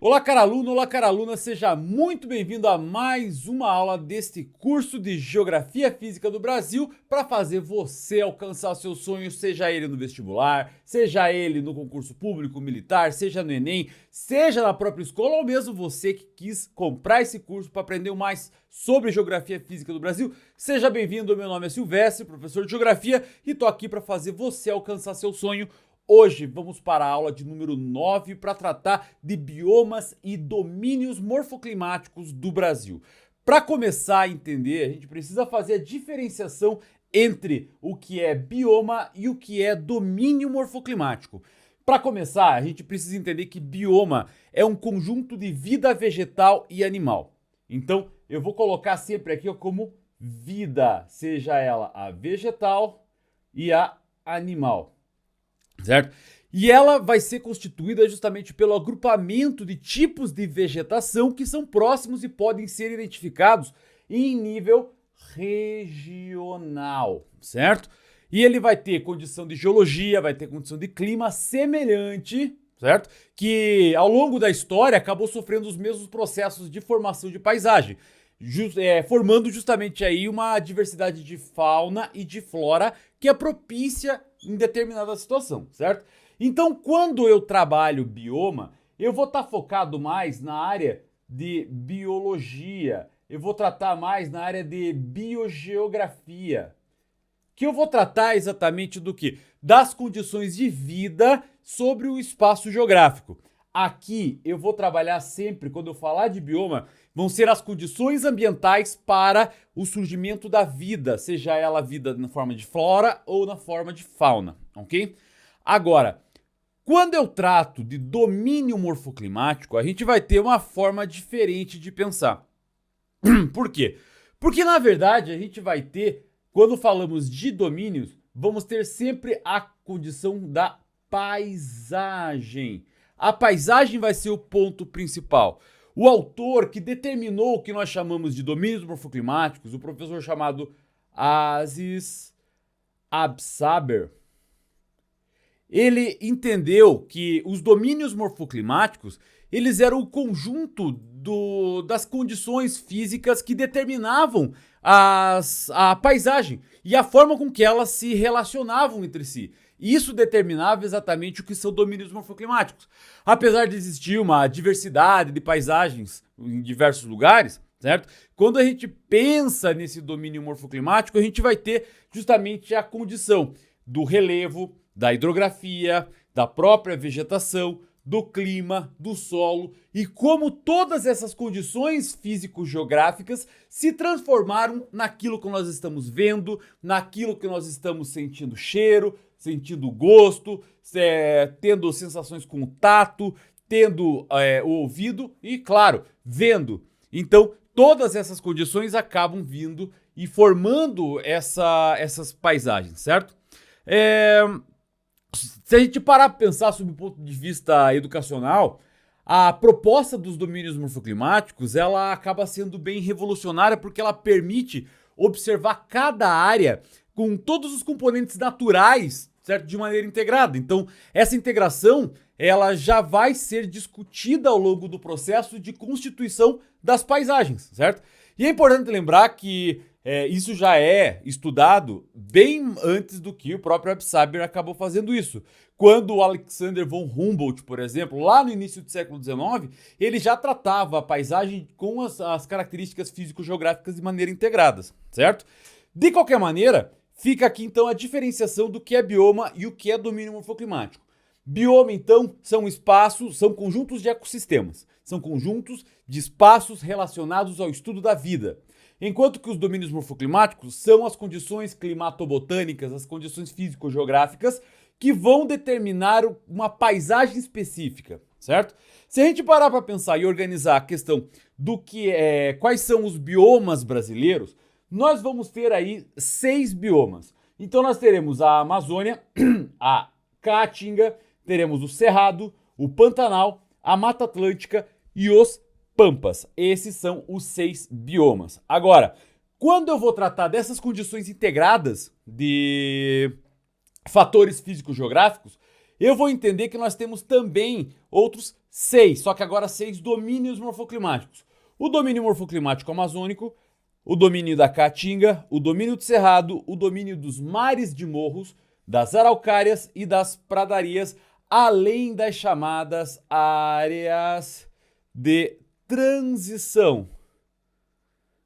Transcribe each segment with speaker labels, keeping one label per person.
Speaker 1: Olá, cara aluna, seja muito bem-vindo a mais uma aula deste curso de Geografia Física do Brasil para fazer você alcançar seus sonhos, seja ele no vestibular, seja ele no concurso público, militar, seja no Enem, seja na própria escola ou mesmo você que quis comprar esse curso para aprender mais sobre Geografia Física do Brasil. Seja bem-vindo, meu nome é Silvestre, professor de Geografia, e tô aqui para fazer você alcançar seu sonho. Hoje vamos para a aula de número 9 para tratar de biomas e domínios morfoclimáticos do Brasil. Para começar a entender, a gente precisa fazer a diferenciação entre o que é bioma e o que é domínio morfoclimático. Para começar, a gente precisa entender que bioma é um conjunto de vida vegetal e animal. Então, eu vou colocar sempre aqui como vida, seja ela a vegetal e a animal. Certo? E ela vai ser constituída justamente pelo agrupamento de tipos de vegetação que são próximos e podem ser identificados em nível regional, certo? E ele vai ter condição de geologia, vai ter condição de clima semelhante, certo? Que ao longo da história acabou sofrendo os mesmos processos de formação de paisagem, formando justamente aí uma diversidade de fauna e de flora que é propícia em determinada situação, certo? Então, quando eu trabalho bioma, eu vou estar focado mais na área de biologia, eu vou tratar mais na área de biogeografia, que eu vou tratar exatamente do que? Das condições de vida sobre o espaço geográfico. Aqui eu vou trabalhar sempre, quando eu falar de bioma, vão ser as condições ambientais para o surgimento da vida, seja ela vida na forma de flora ou na forma de fauna, ok? Agora, quando eu trato de domínio morfoclimático, a gente vai ter uma forma diferente de pensar. Por quê? Porque na verdade a gente vai ter, quando falamos de domínios, vamos ter sempre a condição da paisagem. A paisagem vai ser o ponto principal. O autor que determinou o que nós chamamos de domínios morfoclimáticos, o professor chamado Aziz Absaber, ele entendeu que os domínios morfoclimáticos eles eram o conjunto das condições físicas que determinavam a paisagem e a forma com que elas se relacionavam entre si. Isso determinava exatamente o que são domínios morfoclimáticos. Apesar de existir uma diversidade de paisagens em diversos lugares, certo? Quando a gente pensa nesse domínio morfoclimático, a gente vai ter justamente a condição do relevo, da hidrografia, da própria vegetação, do clima, do solo e como todas essas condições físico-geográficas se transformaram naquilo que nós estamos vendo, naquilo que nós estamos sentindo cheiro, sentindo gosto, tendo sensações com o tato, tendo o ouvido e, claro, vendo. Então, todas essas condições acabam vindo e formando essas paisagens, certo? Se a gente parar para pensar sob o ponto de vista educacional, a proposta dos domínios morfoclimáticos ela acaba sendo bem revolucionária porque ela permite observar cada área com todos os componentes naturais, certo? De maneira integrada. Então, essa integração ela já vai ser discutida ao longo do processo de constituição das paisagens, certo? E é importante lembrar que isso já é estudado bem antes do que o próprio Absaber acabou fazendo isso. Quando o Alexander von Humboldt, por exemplo, lá no início do século XIX, ele já tratava a paisagem com as características físico-geográficas de maneira integradas, certo? De qualquer maneira, fica aqui então a diferenciação do que é bioma e o que é domínio morfoclimático. Bioma, então, são conjuntos de ecossistemas, são conjuntos de espaços relacionados ao estudo da vida. Enquanto que os domínios morfoclimáticos são as condições climatobotânicas, as condições físico-geográficas que vão determinar uma paisagem específica, certo? Se a gente parar para pensar e organizar a questão do quais são os biomas brasileiros, nós vamos ter aí 6 biomas. Então nós teremos a Amazônia, a Caatinga, teremos o Cerrado, o Pantanal, a Mata Atlântica e os Pampas. Esses são os 6 biomas. Agora, quando eu vou tratar dessas condições integradas de fatores físico-geográficos, eu vou entender que nós temos também outros 6, só que agora 6 domínios morfoclimáticos. O domínio morfoclimático amazônico, o domínio da Caatinga, o domínio do Cerrado, o domínio dos mares de morros, das araucárias e das pradarias, além das chamadas áreas de transição,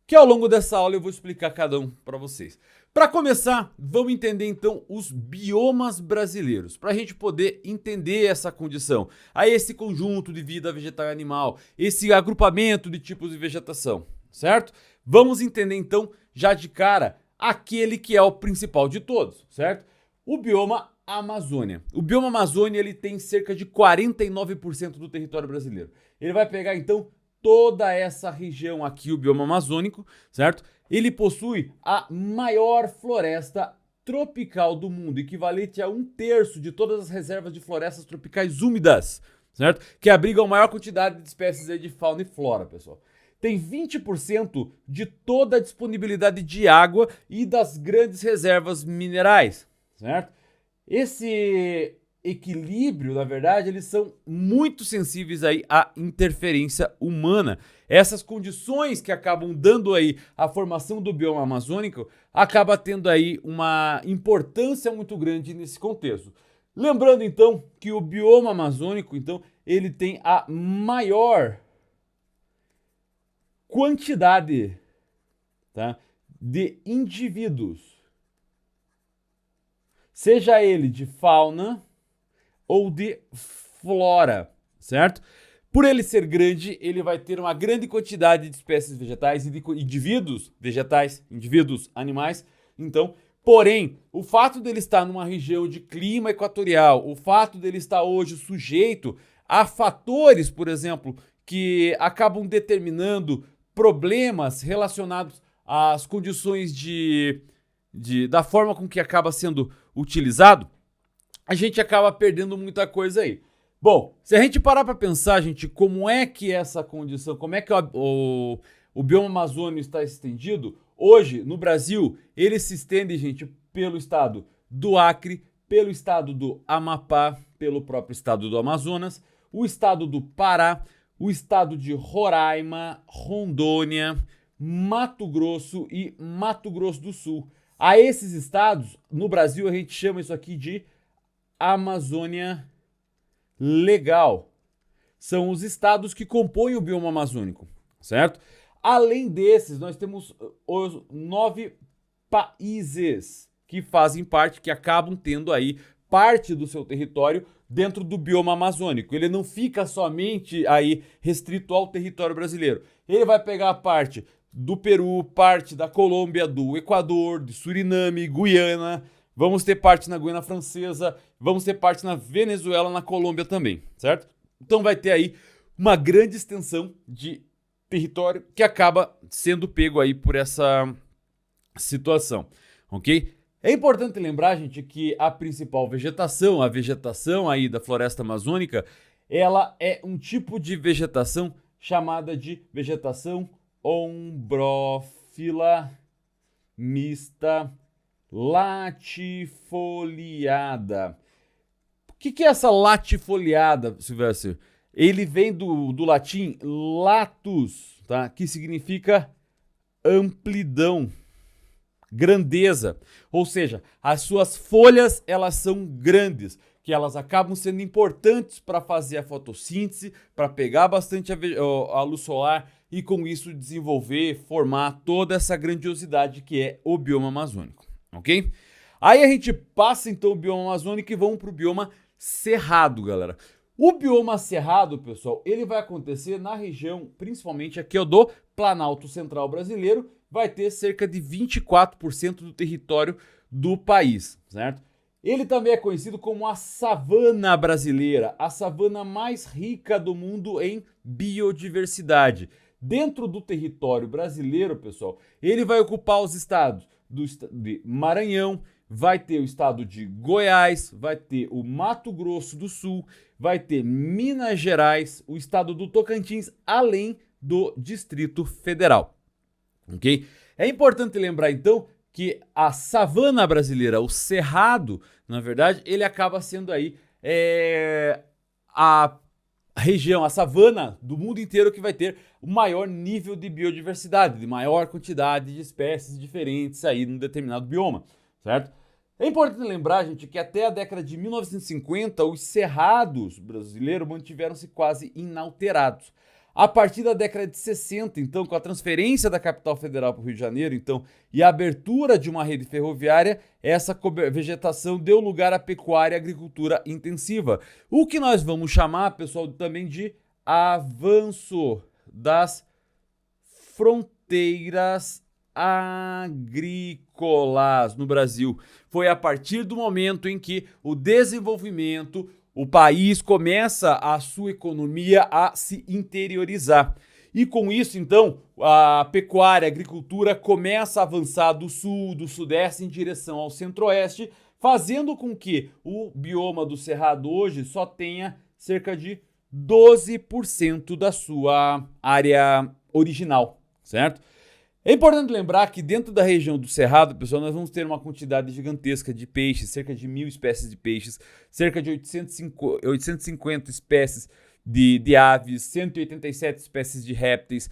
Speaker 1: que ao longo dessa aula eu vou explicar cada um para vocês. Para começar, vamos entender então os biomas brasileiros, para a gente poder entender essa condição, aí esse conjunto de vida vegetal e animal, esse agrupamento de tipos de vegetação, certo? Vamos entender então, já de cara, aquele que é o principal de todos, certo? O bioma Amazônia. O bioma Amazônia ele tem cerca de 49% do território brasileiro. Ele vai pegar então toda essa região aqui, o bioma amazônico, certo? Ele possui a maior floresta tropical do mundo, equivalente a 1/3 de todas as reservas de florestas tropicais úmidas, certo? Que abrigam a maior quantidade de espécies aí de fauna e flora, pessoal. Tem 20% de toda a disponibilidade de água e das grandes reservas minerais, certo? Esse equilíbrio, na verdade, eles são muito sensíveis aí à interferência humana. Essas condições que acabam dando aí a formação do bioma amazônico acaba tendo aí uma importância muito grande nesse contexto. Lembrando então que o bioma amazônico, então, ele tem a maior quantidade, tá, de indivíduos, seja ele de fauna ou de flora, certo? Por ele ser grande, ele vai ter uma grande quantidade de espécies vegetais e de indivíduos vegetais, indivíduos animais. Então, porém, o fato dele estar numa região de clima equatorial, o fato dele estar hoje sujeito a fatores, por exemplo, que acabam determinando problemas relacionados às condições da forma com que acaba sendo utilizado, a gente acaba perdendo muita coisa aí. Bom, se a gente parar para pensar, gente, como é que essa condição, como é que o bioma amazônico está estendido, hoje no Brasil ele se estende, gente, pelo estado do Acre, pelo estado do Amapá, pelo próprio estado do Amazonas, o estado do Pará, o estado de Roraima, Rondônia, Mato Grosso e Mato Grosso do Sul. A esses estados, no Brasil, a gente chama isso aqui de Amazônia Legal. São os estados que compõem o bioma amazônico, certo? Além desses, nós temos os 9 países que fazem parte, que acabam tendo aí parte do seu território dentro do bioma amazônico. Ele não fica somente aí restrito ao território brasileiro. Ele vai pegar a parte do Peru, parte da Colômbia, do Equador, de Suriname, Guiana. Vamos ter parte na Guiana Francesa, vamos ter parte na Venezuela, na Colômbia também, certo? Então vai ter aí uma grande extensão de território que acaba sendo pego aí por essa situação, ok? É importante lembrar, gente, que a principal vegetação, a vegetação aí da floresta amazônica, ela é um tipo de vegetação chamada de vegetação ombrófila mista latifoliada. O que é essa latifoliada, Silvestre? Ele vem do latim latus, tá? Que significa amplidão, grandeza. Ou seja, as suas folhas elas são grandes, que elas acabam sendo importantes para fazer a fotossíntese, para pegar bastante a luz solar e com isso desenvolver, formar toda essa grandiosidade que é o bioma amazônico, ok? Aí a gente passa então o bioma amazônico e vamos para o bioma cerrado, galera. O bioma cerrado, pessoal, ele vai acontecer na região, principalmente aqui do Planalto Central brasileiro, vai ter cerca de 24% do território do país, certo? Ele também é conhecido como a savana brasileira, a savana mais rica do mundo em biodiversidade. Dentro do território brasileiro, pessoal, ele vai ocupar os estados de Maranhão, vai ter o estado de Goiás, vai ter o Mato Grosso do Sul, vai ter Minas Gerais, o estado do Tocantins, além do Distrito Federal, ok? É importante lembrar, então, que a savana brasileira, o cerrado, na verdade, ele acaba sendo aí a região, a savana do mundo inteiro que vai ter o maior nível de biodiversidade, de maior quantidade de espécies diferentes aí num determinado bioma, certo? É importante lembrar, gente, que até a década de 1950 os cerrados brasileiros mantiveram-se quase inalterados. A partir da década de 60, então, com a transferência da capital federal para o Rio de Janeiro, então, e a abertura de uma rede ferroviária, essa vegetação deu lugar à pecuária e agricultura intensiva. O que nós vamos chamar, pessoal, também de avanço das fronteiras agrícolas no Brasil. Foi a partir do momento em que o desenvolvimento, o país começa a sua economia a se interiorizar. E com isso, então, a pecuária, a agricultura começa a avançar do sul, do sudeste em direção ao centro-oeste, fazendo com que o bioma do Cerrado hoje só tenha cerca de 12% da sua área original, certo? É importante lembrar que dentro da região do Cerrado, pessoal, nós vamos ter uma quantidade gigantesca de peixes, cerca de 1.000 espécies de peixes, cerca de 850 espécies de aves, 187 espécies de répteis,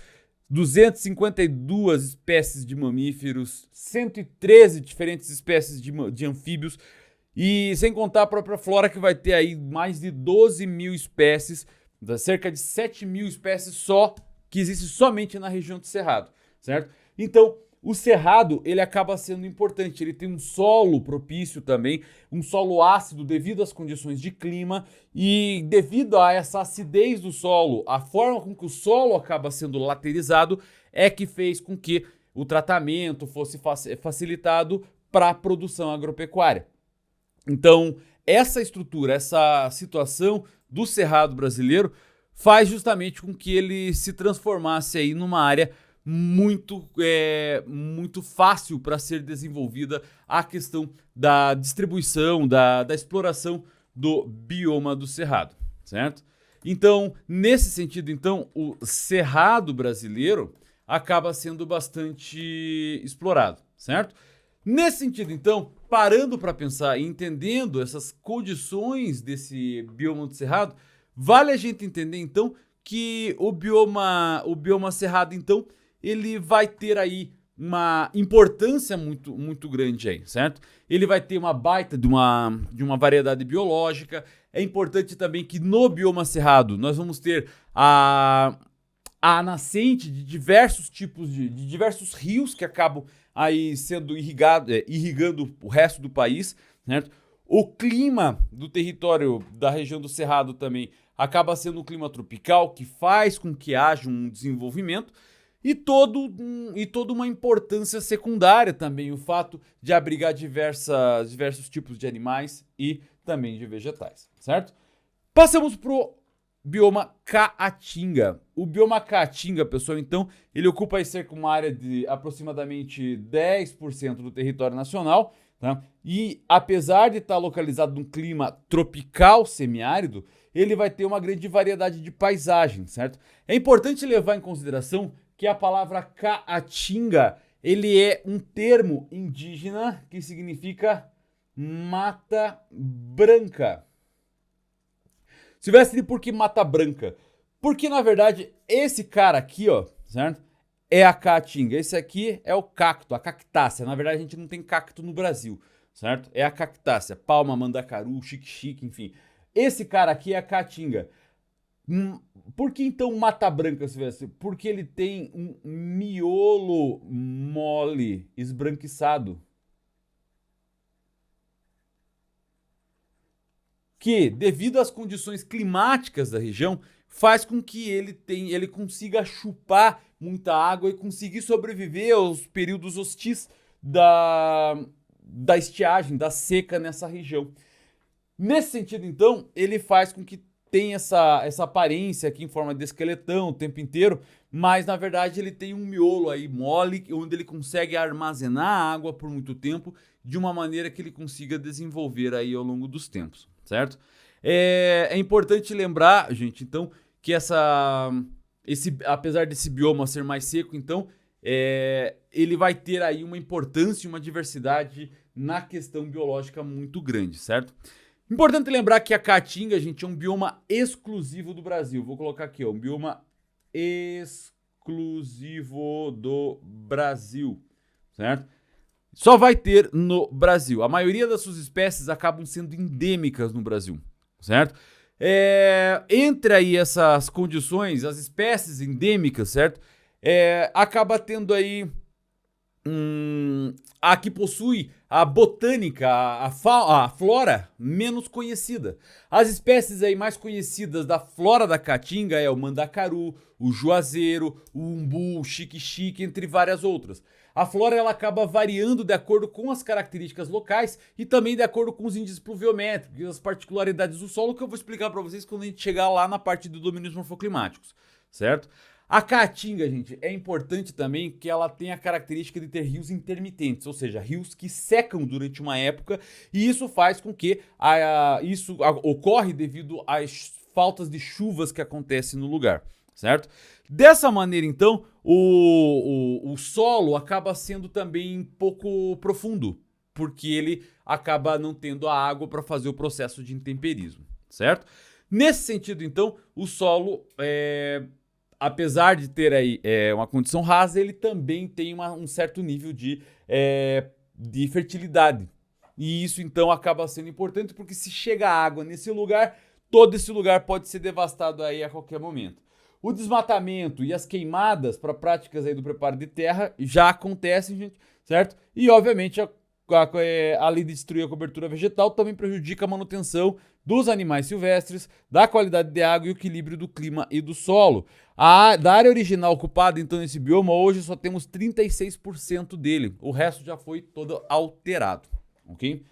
Speaker 1: 252 espécies de mamíferos, 113 diferentes espécies de anfíbios, e sem contar a própria flora que vai ter aí mais de 12.000 espécies, cerca de 7.000 espécies só, que existe somente na região do Cerrado, certo? Então, o Cerrado, ele acaba sendo importante, ele tem um solo propício também, um solo ácido devido às condições de clima e devido a essa acidez do solo, a forma com que o solo acaba sendo laterizado é que fez com que o tratamento fosse facilitado para a produção agropecuária. Então, essa estrutura, essa situação do Cerrado brasileiro faz justamente com que ele se transformasse aí numa área muito fácil para ser desenvolvida a questão da distribuição, da exploração do bioma do Cerrado, certo? Então, nesse sentido, então, o Cerrado brasileiro acaba sendo bastante explorado, certo? Nesse sentido, então, parando para pensar e entendendo essas condições desse bioma do Cerrado, vale a gente entender, então, que o bioma Cerrado, então, ele vai ter aí uma importância muito, muito grande aí, certo? Ele vai ter uma baita de uma variedade biológica. É importante também que no bioma Cerrado nós vamos ter a nascente de diversos tipos de diversos rios que acabam aí sendo irrigando o resto do país, certo? O clima do território da região do Cerrado também acaba sendo um clima tropical que faz com que haja um desenvolvimento e toda uma importância secundária também, o fato de abrigar diversos tipos de animais e também de vegetais, certo? Passamos pro bioma Caatinga. O bioma Caatinga, pessoal, então, ele ocupa aí cerca de uma área de aproximadamente 10% do território nacional, tá? E apesar de estar localizado num clima tropical semiárido, ele vai ter uma grande variedade de paisagens, certo? É importante levar em consideração que a palavra Caatinga, ele é um termo indígena que significa mata branca. Silvestre, por que mata branca? Porque, na verdade, esse cara aqui, ó, certo? É a Caatinga. Esse aqui é o cacto, a cactácea. Na verdade, a gente não tem cacto no Brasil, certo? É a cactácea. Palma, mandacaru, xique-xique, enfim. Esse cara aqui é a Caatinga. Por que então mata branca, Silvestre? Porque ele tem um miolo mole, esbranquiçado. Que, devido às condições climáticas da região, faz com que ele consiga chupar muita água e conseguir sobreviver aos períodos hostis da estiagem, da seca nessa região. Nesse sentido, então, ele faz com que tenha essa aparência aqui em forma de esqueletão o tempo inteiro, mas na verdade ele tem um miolo aí mole, onde ele consegue armazenar água por muito tempo, de uma maneira que ele consiga desenvolver aí ao longo dos tempos, certo? É importante lembrar, gente, então, que apesar desse bioma ser mais seco, então, ele vai ter aí uma importância e uma diversidade na questão biológica muito grande, certo? Importante lembrar que a caatinga, gente, é um bioma exclusivo do Brasil. Vou colocar aqui, ó, um bioma exclusivo do Brasil, certo? Só vai ter no Brasil. A maioria das suas espécies acabam sendo endêmicas no Brasil, certo? Entre aí essas condições, as espécies endêmicas, certo? Acaba tendo aí a que possui a botânica, a flora menos conhecida. As espécies aí mais conhecidas da flora da caatinga é o mandacaru, o juazeiro, o umbu, o xique-xique, entre várias outras. A flora ela acaba variando de acordo com as características locais e também de acordo com os índices pluviométricos e as particularidades do solo, que eu vou explicar para vocês quando a gente chegar lá na parte de domínios morfoclimáticos, certo? A caatinga, gente, é importante também que ela tem a característica de ter rios intermitentes, ou seja, rios que secam durante uma época, e isso faz com que isso ocorre devido às faltas de chuvas que acontecem no lugar, certo? Dessa maneira, então, o solo acaba sendo também pouco profundo, porque ele acaba não tendo a água para fazer o processo de intemperismo, certo? Nesse sentido, então, o solo apesar de ter aí uma condição rasa, ele também tem um certo nível de fertilidade. E isso então acaba sendo importante porque se chega água nesse lugar, todo esse lugar pode ser devastado aí a qualquer momento. O desmatamento e as queimadas para práticas aí do preparo de terra já acontecem, gente, certo? E obviamente além de destruir a cobertura vegetal, também prejudica a manutenção dos animais silvestres, da qualidade de água e o equilíbrio do clima e do solo. Da área original ocupada, então, nesse bioma, hoje só temos 36% dele. O resto já foi todo alterado, ok?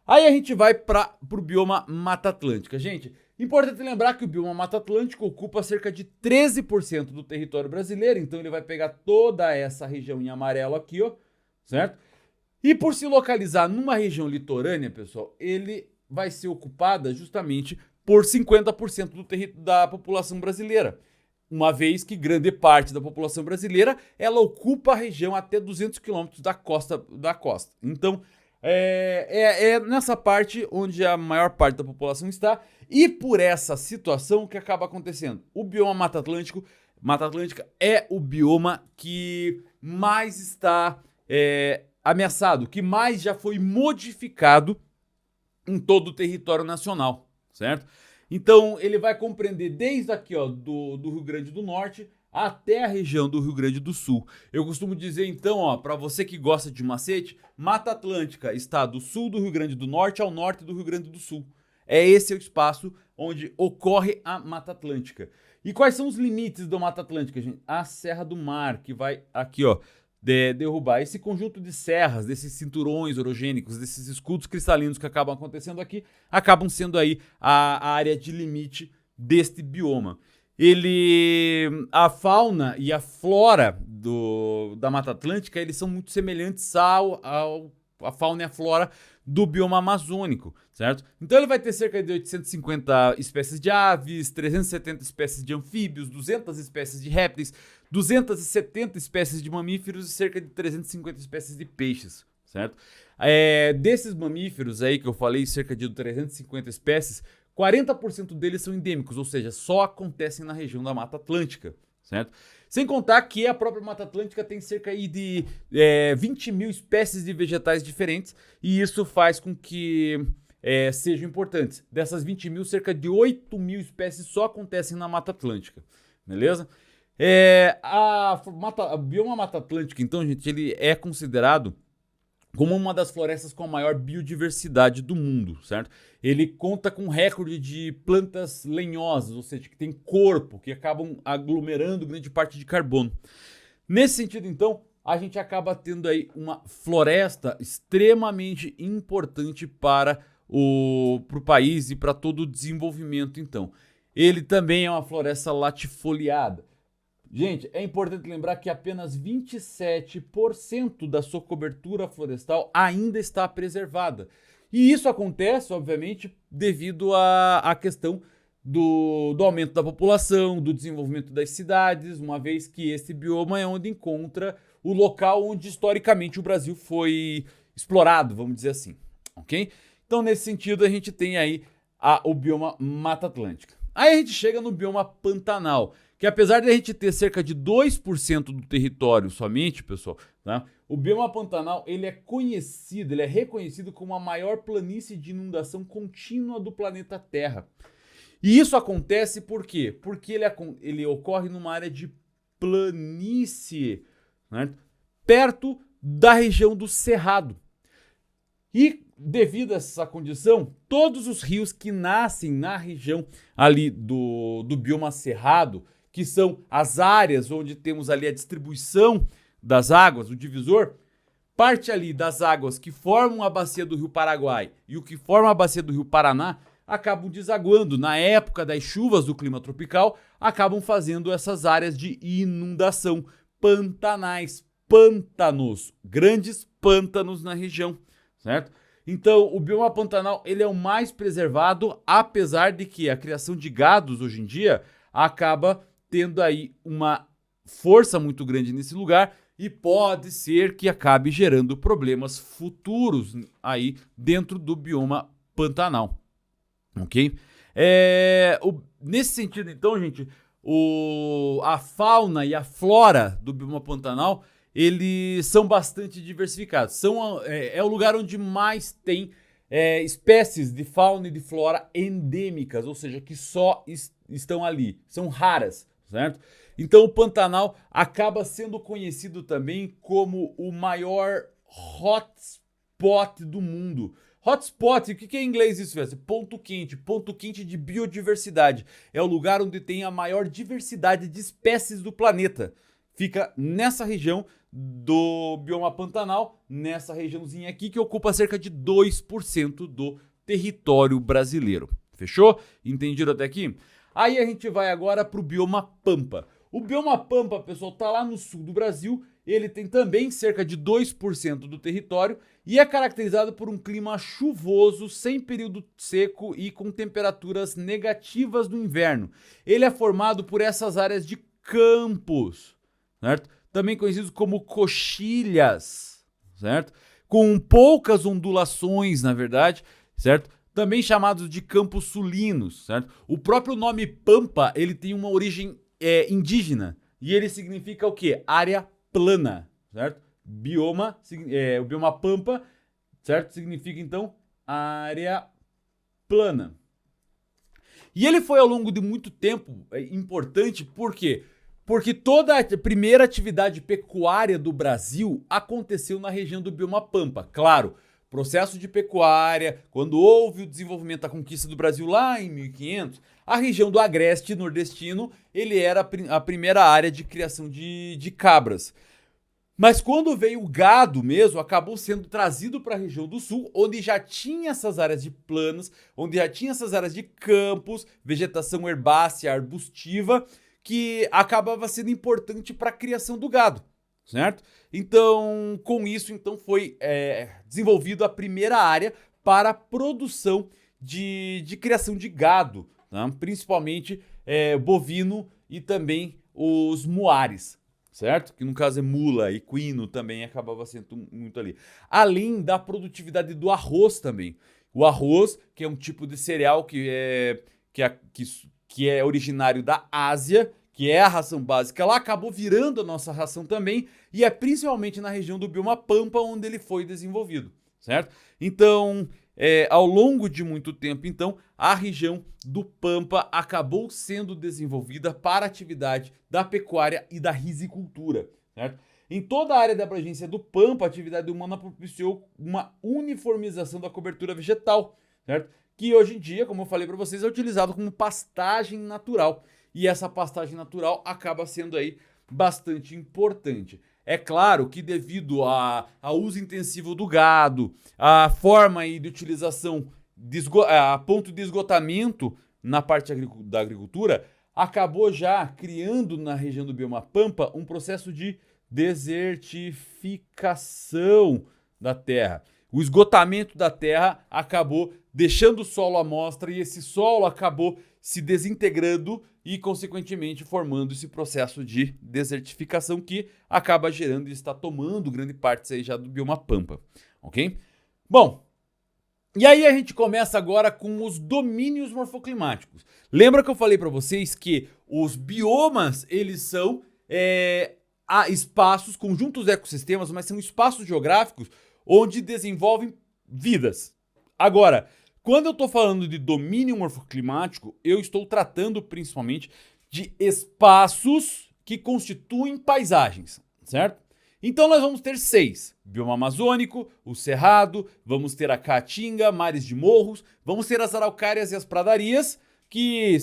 Speaker 1: Aí a gente vai para o bioma Mata Atlântica. Gente, importante lembrar que o bioma Mata Atlântica ocupa cerca de 13% do território brasileiro, então ele vai pegar toda essa região em amarelo aqui, ó, certo? E por se localizar numa região litorânea, pessoal, ele vai ser ocupada justamente por 50% da população brasileira. Uma vez que grande parte da população brasileira, ela ocupa a região até 200 quilômetros da costa. Então, é nessa parte onde a maior parte da população está. E por essa situação que acaba acontecendo. O bioma Mata Atlântica é o bioma que mais está ameaçado, que mais já foi modificado em todo o território nacional, certo? Então ele vai compreender desde aqui, ó, do Rio Grande do Norte até a região do Rio Grande do Sul. Eu costumo dizer então, ó, para você que gosta de macete, Mata Atlântica está do sul do Rio Grande do Norte ao norte do Rio Grande do Sul. Esse é o espaço onde ocorre a Mata Atlântica. E quais são os limites da Mata Atlântica, gente? A Serra do Mar, que vai aqui, ó, derrubar esse conjunto de serras, desses cinturões orogênicos, desses escudos cristalinos que acabam acontecendo aqui, acabam sendo aí a área de limite deste bioma. A fauna e a flora da Mata Atlântica, eles são muito semelhantes à fauna e a flora do bioma amazônico, certo? Então ele vai ter cerca de 850 espécies de aves, 370 espécies de anfíbios, 200 espécies de répteis, 270 espécies de mamíferos e cerca de 350 espécies de peixes, certo? Desses mamíferos aí que eu falei, cerca de 350 espécies, 40% deles são endêmicos, ou seja, só acontecem na região da Mata Atlântica, certo? Sem contar que a própria Mata Atlântica tem cerca aí de 20 mil espécies de vegetais diferentes, e isso faz com que sejam importantes. Dessas 20 mil, cerca de 8 mil espécies só acontecem na Mata Atlântica, beleza? O bioma Mata Atlântica, então, gente, ele é considerado como uma das florestas com a maior biodiversidade do mundo, certo? Ele conta com recorde de plantas lenhosas, ou seja, que tem corpo, que acabam aglomerando grande parte de carbono. Nesse sentido, então, a gente acaba tendo aí uma floresta extremamente importante para o país e para todo o desenvolvimento, então. Ele também é uma floresta latifoliada. Gente, é importante lembrar que apenas 27% da sua cobertura florestal ainda está preservada. E isso acontece, obviamente, devido à questão do aumento da população, do desenvolvimento das cidades, uma vez que esse bioma é onde encontra o local onde historicamente o Brasil foi explorado, vamos dizer assim, ok? Então, nesse sentido, a gente tem aí o bioma Mata Atlântica. Aí a gente chega no bioma Pantanal, que apesar de a gente ter cerca de 2% do território somente, pessoal, tá? O bioma Pantanal, ele é reconhecido como a maior planície de inundação contínua do planeta Terra. E isso acontece por quê? Porque ele ocorre numa área de planície, né? Perto da região do Cerrado. E devido a essa condição, todos os rios que nascem na região ali do bioma Cerrado, que são as áreas onde temos ali a distribuição das águas, o divisor, parte ali das águas que formam a bacia do Rio Paraguai e o que forma a bacia do Rio Paraná, acabam desaguando na época das chuvas do clima tropical, acabam fazendo essas áreas de inundação, pantanais, pântanos, grandes pântanos na região, certo? Então, o bioma Pantanal, ele é o mais preservado, apesar de que a criação de gados hoje em dia acaba tendo aí uma força muito grande nesse lugar e pode ser que acabe gerando problemas futuros aí dentro do bioma Pantanal, ok? Nesse sentido, então, gente, a fauna e a flora do bioma Pantanal, eles são bastante diversificados. É o lugar onde mais tem espécies de fauna e de flora endêmicas, ou seja, que só estão ali, são raras, certo? Então o Pantanal acaba sendo conhecido também como o maior hotspot do mundo. Hotspot, o que é em inglês isso? Ponto quente de biodiversidade. É o lugar onde tem a maior diversidade de espécies do planeta. Fica nessa região do bioma Pantanal, nessa regiãozinha aqui que ocupa cerca de 2% do território brasileiro. Fechou? Entendido até aqui? Aí a gente vai agora para o bioma Pampa. O bioma Pampa, pessoal, tá lá no sul do Brasil. Ele tem também cerca de 2% do território e é caracterizado por um clima chuvoso, sem período seco e com temperaturas negativas no inverno. Ele é formado por essas áreas de campos, certo? Também conhecidos como coxilhas, certo? Com poucas ondulações, na verdade, certo? Também chamados de campos sulinos, certo? O próprio nome Pampa, ele tem uma origem indígena e ele significa o quê? Área plana, certo? O bioma Pampa, certo? Significa, então, área plana. E ele foi, ao longo de muito tempo, importante, por quê? Porque toda a primeira atividade pecuária do Brasil aconteceu na região do bioma Pampa. Claro, processo de pecuária, quando houve o desenvolvimento da conquista do Brasil lá em 1500, a região do agreste nordestino, ele era a primeira área de criação de cabras. Mas quando veio o gado mesmo, acabou sendo trazido para a região do sul, onde já tinha essas áreas de planos, onde já tinha essas áreas de campos, vegetação herbácea, arbustiva, que acabava sendo importante para a criação do gado, certo? Então, com isso, então foi desenvolvido a primeira área para a produção de criação de gado, tá? Principalmente bovino e também os muares, certo? Que no caso é mula, equino também acabava sendo muito ali. Além da produtividade do arroz também. O arroz, que é um tipo de cereal que é originário da Ásia, que é a ração básica, ela acabou virando a nossa ração também, e é principalmente na região do bioma Pampa onde ele foi desenvolvido, certo? Então, ao longo de muito tempo, então, a região do Pampa acabou sendo desenvolvida para a atividade da pecuária e da risicultura, certo? Em toda a área de abrangência do Pampa, a atividade humana propiciou uma uniformização da cobertura vegetal, certo? Que hoje em dia, como eu falei para vocês, é utilizado como pastagem natural. E essa pastagem natural acaba sendo aí bastante importante. É claro que devido ao uso intensivo do gado, a forma aí de utilização a ponto de esgotamento na parte da agricultura, acabou já criando na região do bioma Pampa um processo de desertificação da terra. O esgotamento da terra acabou deixando o solo à mostra e esse solo acabou se desintegrando e, consequentemente, formando esse processo de desertificação que acaba gerando e está tomando grande parte aí já do bioma Pampa, ok? Bom, E aí a gente começa agora com os domínios morfoclimáticos. Lembra que eu falei para vocês que os biomas, eles são espaços, conjuntos de ecossistemas, mas são espaços geográficos onde desenvolvem vidas. Agora, quando eu estou falando de domínio morfoclimático, eu estou tratando principalmente de espaços que constituem paisagens, certo? Então nós vamos ter 6. Bioma amazônico, o cerrado, vamos ter a caatinga, mares de morros, vamos ter as araucárias e as pradarias, que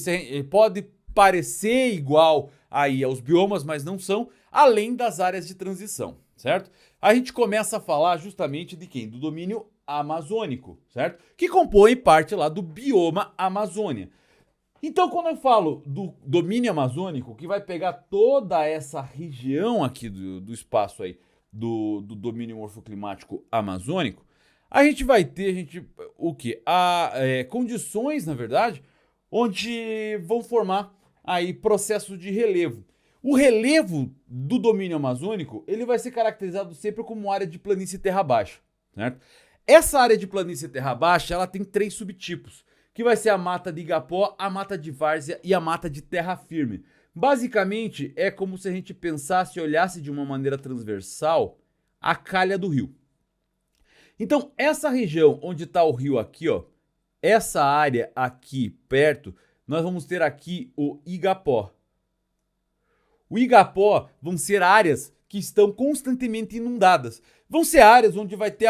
Speaker 1: pode parecer igual aí aos biomas, mas não são, além das áreas de transição, certo? A gente começa a falar justamente de quem? Do domínio amazônico, certo? Que compõe parte lá do bioma Amazônia. Então, quando eu falo do domínio amazônico, que vai pegar toda essa região aqui do espaço aí, do domínio morfoclimático amazônico, a gente vai ter, o quê? Condições, na verdade, onde vão formar aí processos de relevo. O relevo do domínio amazônico, ele vai ser caracterizado sempre como área de planície terra baixa, certo? Essa área de planície terra baixa, ela tem 3 subtipos, que vai ser a mata de igapó, a mata de várzea e a mata de terra firme. Basicamente, é como se a gente pensasse e olhasse de uma maneira transversal a calha do rio. Então, essa região onde está o rio aqui, ó, essa área aqui perto, nós vamos ter aqui o igapó. O igapó vão ser áreas que estão constantemente inundadas. Vão ser áreas onde vai ter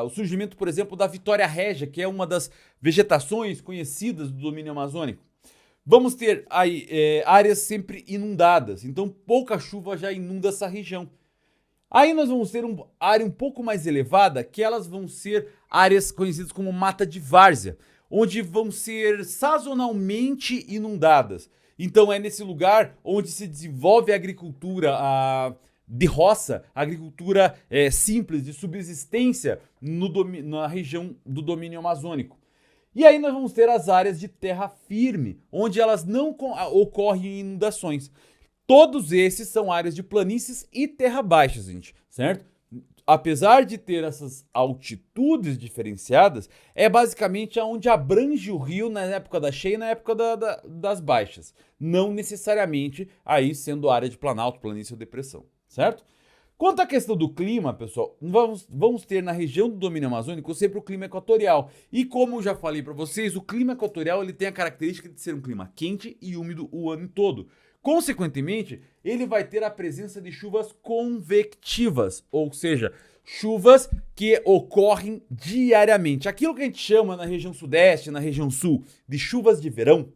Speaker 1: o surgimento, por exemplo, da Vitória Régia, que é uma das vegetações conhecidas do domínio amazônico. Vamos ter aí áreas sempre inundadas, então pouca chuva já inunda essa região. Aí nós vamos ter uma área um pouco mais elevada, que elas vão ser áreas conhecidas como mata de várzea, onde vão ser sazonalmente inundadas. Então é nesse lugar onde se desenvolve a agricultura de roça, a agricultura simples, de subsistência na região do domínio amazônico. E aí nós vamos ter as áreas de terra firme, onde elas não ocorrem inundações. Todos esses são áreas de planícies e terra baixa, gente, certo? Apesar de ter essas altitudes diferenciadas, é basicamente aonde abrange o rio na época da cheia e na época das baixas. Não necessariamente aí sendo área de planalto, planície ou depressão, certo? Quanto à questão do clima, pessoal, vamos ter na região do domínio amazônico sempre o clima equatorial. E como eu já falei para vocês, o clima equatorial ele tem a característica de ser um clima quente e úmido o ano todo. Consequentemente, ele vai ter a presença de chuvas convectivas, ou seja, chuvas que ocorrem diariamente. Aquilo que a gente chama na região sudeste, na região sul, de chuvas de verão,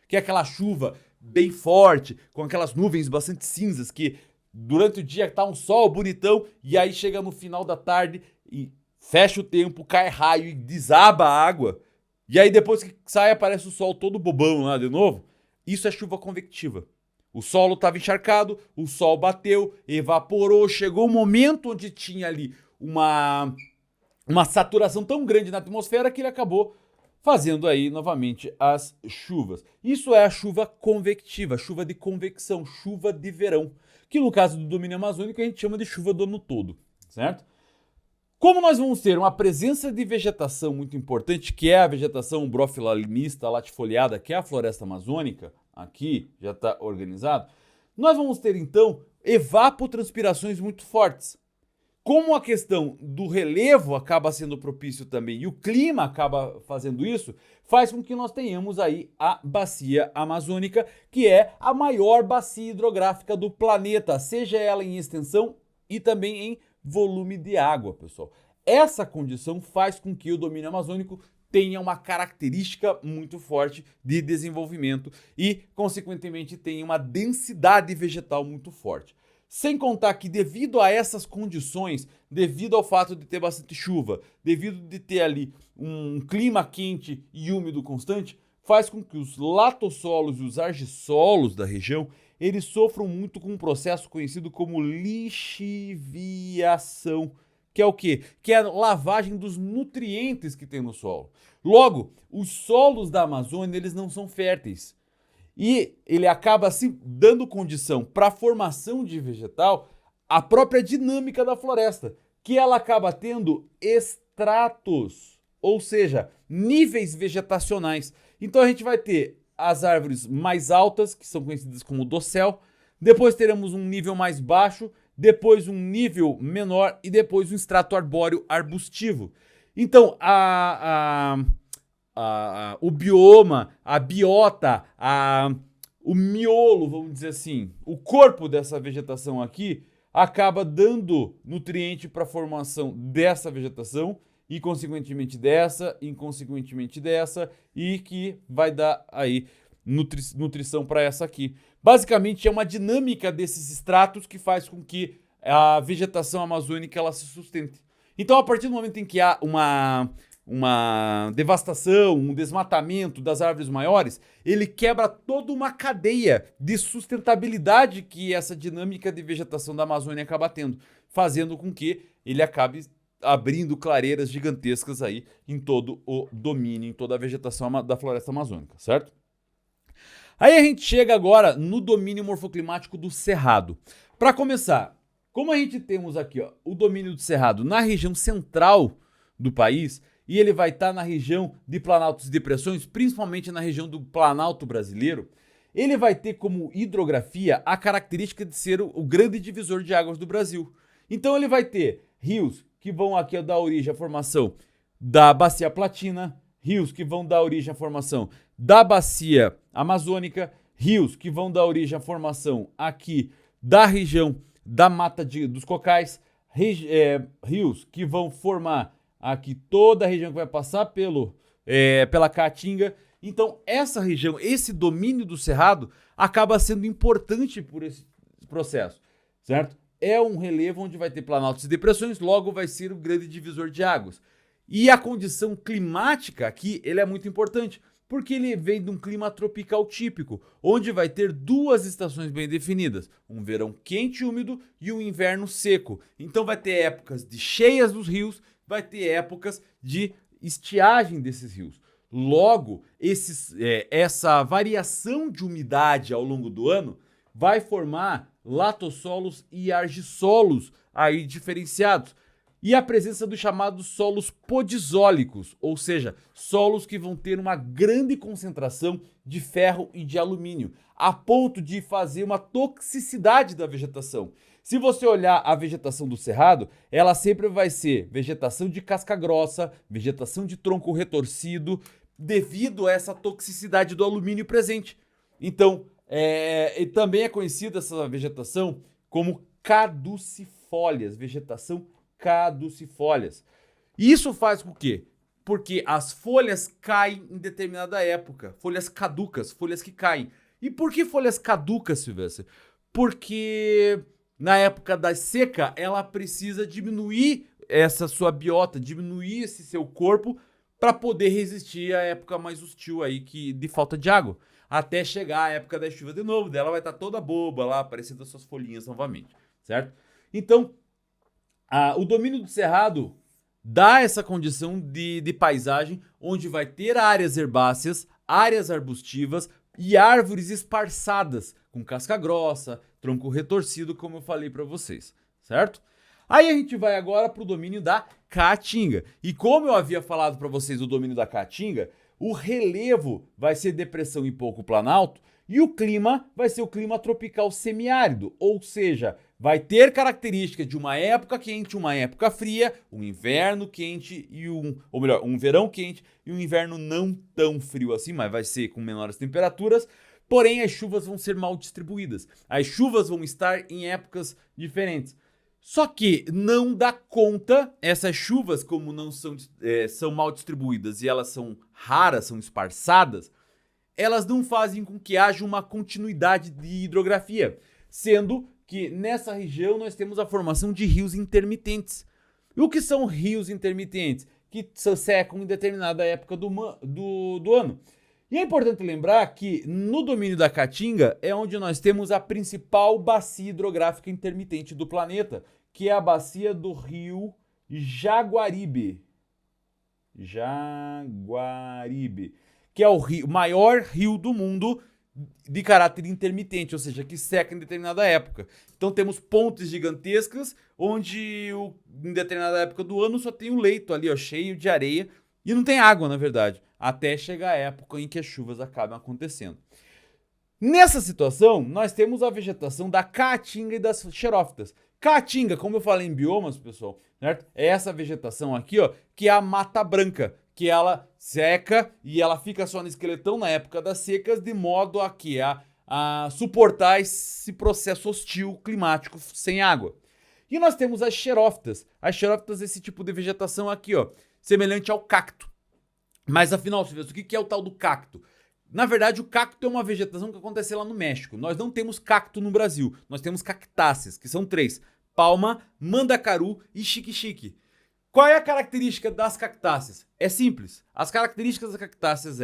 Speaker 1: que é aquela chuva bem forte, com aquelas nuvens bastante cinzas, que durante o dia tá um sol bonitão, e aí chega no final da tarde e fecha o tempo, cai raio e desaba a água. E aí depois que sai aparece o sol todo bobão lá de novo. Isso é chuva convectiva. O solo estava encharcado, o sol bateu, evaporou, chegou um momento onde tinha ali uma saturação tão grande na atmosfera que ele acabou fazendo aí novamente as chuvas. Isso é a chuva convectiva, chuva de convecção, chuva de verão, que no caso do domínio amazônico a gente chama de chuva do ano todo, certo? Como nós vamos ter uma presença de vegetação muito importante, que é a vegetação brofilarinista latifoliada, que é a floresta amazônica, aqui já está organizado, nós vamos ter então evapotranspirações muito fortes. Como a questão do relevo acaba sendo propício também e o clima acaba fazendo isso, faz com que nós tenhamos aí a bacia amazônica, que é a maior bacia hidrográfica do planeta, seja ela em extensão e também em volume de água, pessoal. Essa condição faz com que o domínio amazônico tenha uma característica muito forte de desenvolvimento e, consequentemente, tenha uma densidade vegetal muito forte. Sem contar que devido a essas condições, devido ao fato de ter bastante chuva, devido de ter ali um clima quente e úmido constante, faz com que os latossolos e os argissolos da região, eles sofram muito com um processo conhecido como lixiviação, que é o quê? Que é a lavagem dos nutrientes que tem no solo. Logo, os solos da Amazônia, eles não são férteis. E ele acaba assim dando condição para a formação de vegetal, a própria dinâmica da floresta, que ela acaba tendo estratos. ou seja, níveis vegetacionais. Então a gente vai ter as árvores mais altas, que são conhecidas como dossel, depois teremos um nível mais baixo, depois um nível menor e depois um extrato arbóreo arbustivo. Então, o bioma, a biota, o miolo, vamos dizer assim, o corpo dessa vegetação aqui acaba dando nutriente para a formação dessa vegetação e consequentemente dessa, e que vai dar aí nutrição para essa aqui. Basicamente é uma dinâmica desses estratos que faz com que a vegetação amazônica ela se sustente. Então, a partir do momento em que há uma devastação, um desmatamento das árvores maiores, ele quebra toda uma cadeia de sustentabilidade que essa dinâmica de vegetação da Amazônia acaba tendo, fazendo com que ele acabe abrindo clareiras gigantescas aí em todo o domínio, em toda a vegetação da floresta amazônica, certo? Aí a gente chega agora no domínio morfoclimático do Cerrado. Para começar, como a gente temos aqui o domínio do Cerrado na região central do país, e ele vai estar na região de planaltos e depressões, principalmente na região do Planalto brasileiro, ele vai ter como hidrografia a característica de ser o grande divisor de águas do Brasil. Então ele vai ter rios que vão aqui dar origem à formação da Bacia Platina, rios que vão dar origem à formação da Bacia Amazônica, rios que vão dar origem à formação aqui da região da Mata dos Cocais, rios que vão formar aqui toda a região que vai passar pela Caatinga. Então essa região, esse domínio do Cerrado acaba sendo importante por esse processo, certo? É um relevo onde vai ter planaltos e depressões, logo vai ser o grande divisor de águas. E a condição climática aqui, ele é muito importante, porque ele vem de um clima tropical típico, onde vai ter duas estações bem definidas, um verão quente e úmido e um inverno seco. Então vai ter épocas de cheias dos rios, vai ter épocas de estiagem desses rios. Logo, essa variação de umidade ao longo do ano vai formar latossolos e argissolos aí diferenciados. E a presença dos chamados solos podizólicos, ou seja, solos que vão ter uma grande concentração de ferro e de alumínio, a ponto de fazer uma toxicidade da vegetação. Se você olhar a vegetação do Cerrado, ela sempre vai ser vegetação de casca grossa, vegetação de tronco retorcido, devido a essa toxicidade do alumínio presente. Então, e também é conhecida essa vegetação como caducifólias, vegetação caducifólias. Isso faz com que? Porque as folhas caem em determinada época, folhas caducas, folhas que caem. E por que folhas caducas, Silvestre? Porque na época da seca, ela precisa diminuir essa sua biota, diminuir esse seu corpo para poder resistir à época mais hostil aí de falta de água. Até chegar a época da chuva de novo, dela vai estar toda boba lá, aparecendo as suas folhinhas novamente, certo? Então, o domínio do Cerrado dá essa condição de paisagem onde vai ter áreas herbáceas, áreas arbustivas e árvores esparçadas, com casca grossa, tronco retorcido, como eu falei para vocês, certo? Aí a gente vai agora para o domínio da Caatinga. E como eu havia falado para vocês do domínio da Caatinga, o relevo vai ser depressão e pouco planalto e o clima vai ser o clima tropical semiárido, ou seja, vai ter características de uma época quente, uma época fria, um inverno quente um verão quente e um inverno não tão frio assim, mas vai ser com menores temperaturas. Porém, as chuvas vão ser mal distribuídas. As chuvas vão estar em épocas diferentes. Só que não dá conta, essas chuvas, como não são mal distribuídas e elas são raras, são esparçadas, elas não fazem com que haja uma continuidade de hidrografia, sendo que nessa região nós temos a formação de rios intermitentes. E o que são rios intermitentes? Que secam em determinada época do ano. E é importante lembrar que no domínio da Caatinga é onde nós temos a principal bacia hidrográfica intermitente do planeta, que é a bacia do rio Jaguaribe. Que é o maior rio do mundo de caráter intermitente, ou seja, que seca em determinada época. Então temos pontes gigantescas, onde em determinada época do ano só tem o leito ali, cheio de areia, E não tem água, na verdade, até chegar a época em que as chuvas acabam acontecendo. Nessa situação, nós temos a vegetação da caatinga e das xerófitas. Caatinga, como eu falei em biomas, pessoal, certo? É essa vegetação aqui, ó, que é a mata branca, que ela seca e ela fica só no esqueletão na época das secas, de modo a suportar esse processo hostil climático sem água. E nós temos as xerófitas. As xerófitas é esse tipo de vegetação aqui, ó, semelhante ao cacto. Mas afinal, Silvestre, o que é o tal do cacto? Na verdade, o cacto é uma vegetação que acontece lá no México. Nós não temos cacto no Brasil. Nós temos cactáceas, que são 3. Palma, mandacaru e xique-xique. Qual é a característica das cactáceas? É simples. As características das cactáceas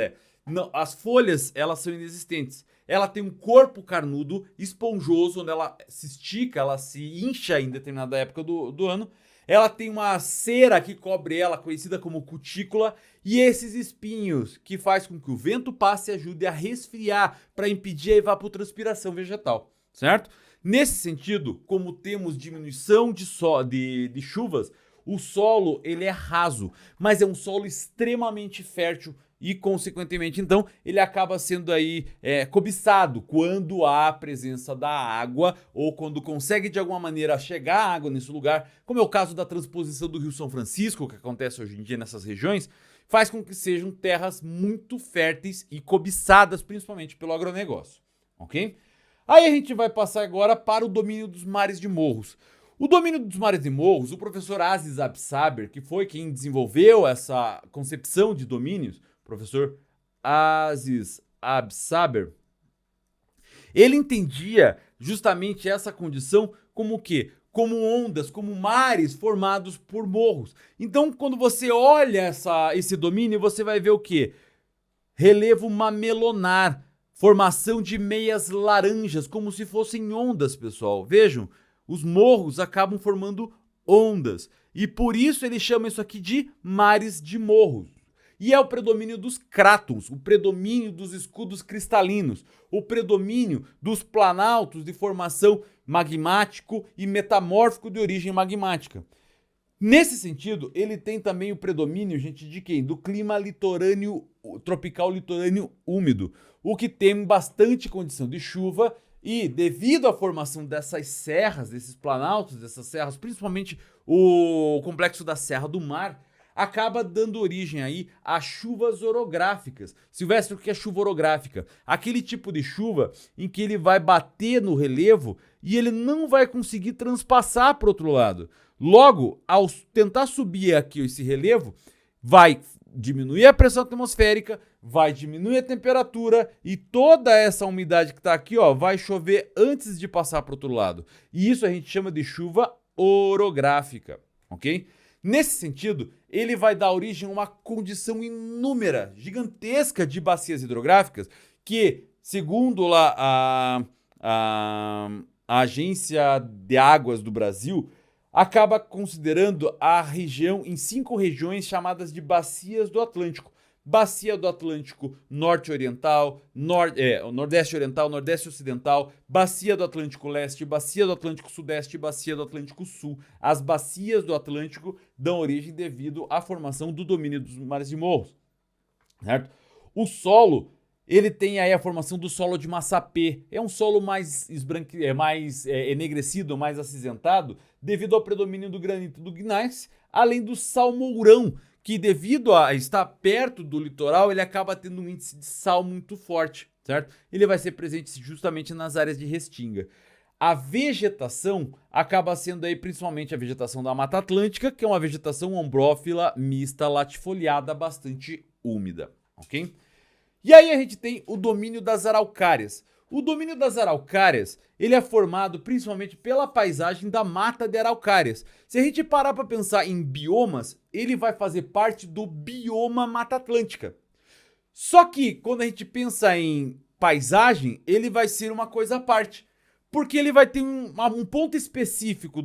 Speaker 1: as folhas, elas são inexistentes. Ela tem um corpo carnudo, esponjoso, onde ela se estica, ela se incha em determinada época do ano. Ela tem uma cera que cobre ela, conhecida como cutícula, e esses espinhos que faz com que o vento passe e ajude a resfriar para impedir a evapotranspiração vegetal, certo? Nesse sentido, como temos diminuição de chuvas, o solo ele é raso, mas é um solo extremamente fértil e, consequentemente, então, ele acaba sendo aí cobiçado quando há a presença da água ou quando consegue, de alguma maneira, chegar a água nesse lugar, como é o caso da transposição do Rio São Francisco, que acontece hoje em dia nessas regiões, faz com que sejam terras muito férteis e cobiçadas, principalmente pelo agronegócio, ok? Aí a gente vai passar agora para o domínio dos mares de morros. O domínio dos mares de morros, o professor Aziz Absaber, que foi quem desenvolveu essa concepção de domínios, professor Aziz Absaber, ele entendia justamente essa condição como o quê? Como ondas, como mares formados por morros. Então, quando você olha esse domínio, você vai ver o quê? Relevo mamelonar, formação de meias laranjas, como se fossem ondas, pessoal. Vejam, os morros acabam formando ondas. E por isso ele chama isso aqui de mares de morros. E é o predomínio dos crátons, o predomínio dos escudos cristalinos, o predomínio dos planaltos de formação magmático e metamórfico de origem magmática. Nesse sentido, ele tem também o predomínio, gente, de quem? Do clima litorâneo, tropical litorâneo úmido, o que tem bastante condição de chuva e, devido à formação dessas serras, desses planaltos, dessas serras, principalmente o complexo da Serra do Mar, acaba dando origem aí a chuvas orográficas. Silvestre, o que é chuva orográfica? Aquele tipo de chuva em que ele vai bater no relevo e ele não vai conseguir transpassar para o outro lado. Logo, ao tentar subir aqui esse relevo, vai diminuir a pressão atmosférica, vai diminuir a temperatura e toda essa umidade que está aqui, ó, vai chover antes de passar para o outro lado. E isso a gente chama de chuva orográfica, ok? Nesse sentido, ele vai dar origem a uma condição inúmera, gigantesca de bacias hidrográficas que, segundo lá a Agência de Águas do Brasil, acaba considerando a região em 5 regiões chamadas de bacias do Atlântico. Bacia do Atlântico Norte-Oriental, Nordeste Oriental, Nordeste Ocidental, Bacia do Atlântico Leste, Bacia do Atlântico Sudeste e Bacia do Atlântico Sul. As bacias do Atlântico dão origem devido à formação do domínio dos mares de morros, certo? O solo, ele tem aí a formação do solo de Massapê. É um solo mais enegrecido, mais acinzentado, devido ao predomínio do granito do gneiss, além do salmourão, que devido a estar perto do litoral, ele acaba tendo um índice de sal muito forte, certo? Ele vai ser presente justamente nas áreas de restinga. A vegetação acaba sendo aí principalmente a vegetação da Mata Atlântica, que é uma vegetação ombrófila mista latifoliada bastante úmida, ok? E aí a gente tem o domínio das araucárias. O domínio das araucárias, ele é formado principalmente pela paisagem da mata de araucárias. Se a gente parar para pensar em biomas, ele vai fazer parte do bioma Mata Atlântica. Só que quando a gente pensa em paisagem, ele vai ser uma coisa à parte. Porque ele vai ter um ponto específico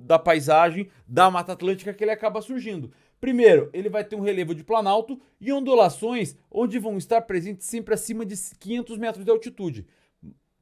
Speaker 1: da paisagem da Mata Atlântica que ele acaba surgindo. Primeiro, ele vai ter um relevo de planalto e ondulações onde vão estar presentes sempre acima de 500 metros de altitude.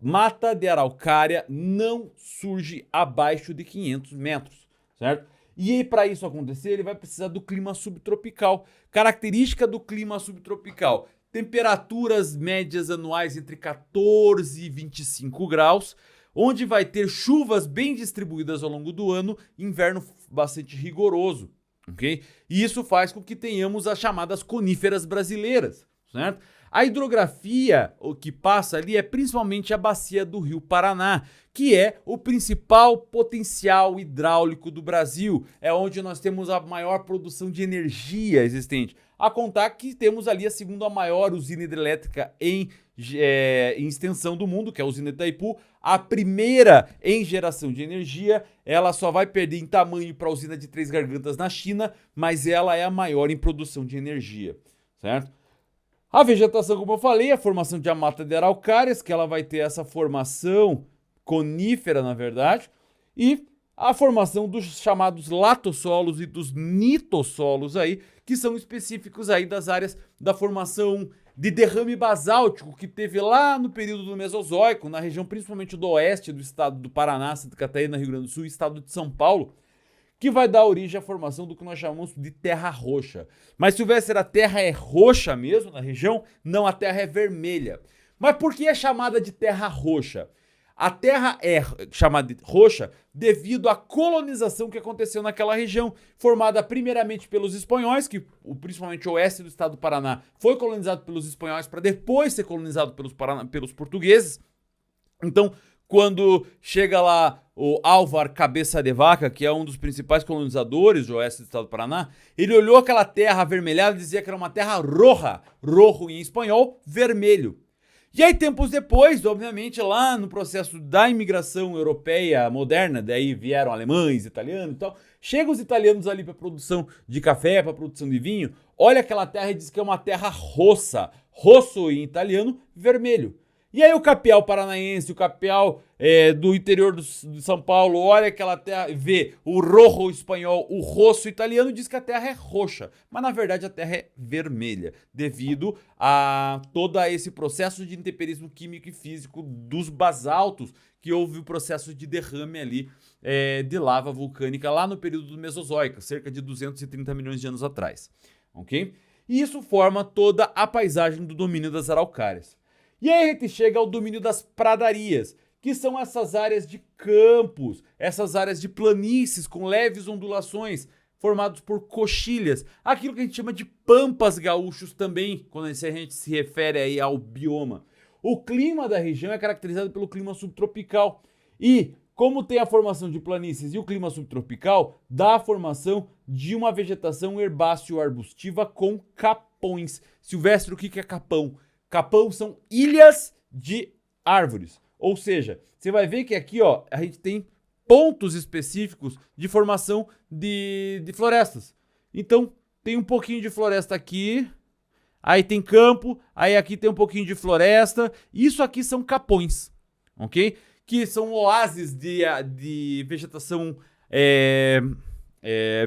Speaker 1: Mata de araucária não surge abaixo de 500 metros, certo? E aí, para isso acontecer, ele vai precisar do clima subtropical. Característica do clima subtropical: temperaturas médias anuais entre 14 e 25 graus, onde vai ter chuvas bem distribuídas ao longo do ano, inverno bastante rigoroso, ok? E isso faz com que tenhamos as chamadas coníferas brasileiras, certo? A hidrografia, o que passa ali é principalmente a bacia do Rio Paraná, que é o principal potencial hidráulico do Brasil. É onde nós temos a maior produção de energia existente. A contar que temos ali a segunda maior usina hidrelétrica em extensão do mundo, que é a usina Itaipu. A primeira em geração de energia, ela só vai perder em tamanho para a usina de Três Gargantas na China, mas ela é a maior em produção de energia, certo? A vegetação, como eu falei, a formação de a mata de araucárias, que ela vai ter essa formação conífera, na verdade, e a formação dos chamados latossolos e dos nitossolos aí, que são específicos aí das áreas da formação de derrame basáltico que teve lá no período do Mesozoico, na região principalmente do oeste do estado do Paraná, Santa Catarina, Rio Grande do Sul e estado de São Paulo, que vai dar origem à formação do que nós chamamos de terra roxa. Mas, Silvestre, a terra é roxa mesmo na região? Não, a terra é vermelha. Mas por que é chamada de terra roxa? A terra é chamada de roxa devido à colonização que aconteceu naquela região, formada primeiramente pelos espanhóis, que principalmente o oeste do estado do Paraná foi colonizado pelos espanhóis para depois ser colonizado pelos portugueses. Então, quando chega lá o Álvar Cabeça de Vaca, que é um dos principais colonizadores do oeste do estado do Paraná, ele olhou aquela terra avermelhada e dizia que era uma terra roja, rojo em espanhol, vermelho. E aí, tempos depois, obviamente, lá no processo da imigração europeia moderna, daí vieram alemães, italianos e tal, chegam os italianos ali para produção de café, para produção de vinho, olha aquela terra e diz que é uma terra rossa, rosso em italiano, vermelho. E aí o capial paranaense, o capial do interior de São Paulo, olha aquela terra, vê o rojo espanhol, o rosso italiano, diz que a terra é roxa. Mas na verdade a terra é vermelha, devido a todo esse processo de intemperismo químico e físico dos basaltos, que houve o processo de derrame ali de lava vulcânica lá no período do Mesozoico, cerca de 230 milhões de anos atrás. Ok? E isso forma toda a paisagem do domínio das araucárias. E aí a gente chega ao domínio das pradarias, que são essas áreas de campos, essas áreas de planícies com leves ondulações, formados por coxilhas, aquilo que a gente chama de pampas gaúchos também, quando a gente se refere aí ao bioma. O clima da região é caracterizado pelo clima subtropical e, como tem a formação de planícies e o clima subtropical, dá a formação de uma vegetação herbáceo-arbustiva com capões. Silvestre, o que é capão? Capão são ilhas de árvores, ou seja, você vai ver que aqui ó, a gente tem pontos específicos de formação de florestas. Então tem um pouquinho de floresta aqui, aí tem campo, aí aqui tem um pouquinho de floresta, isso aqui são capões, ok? Que são oásis de vegetação,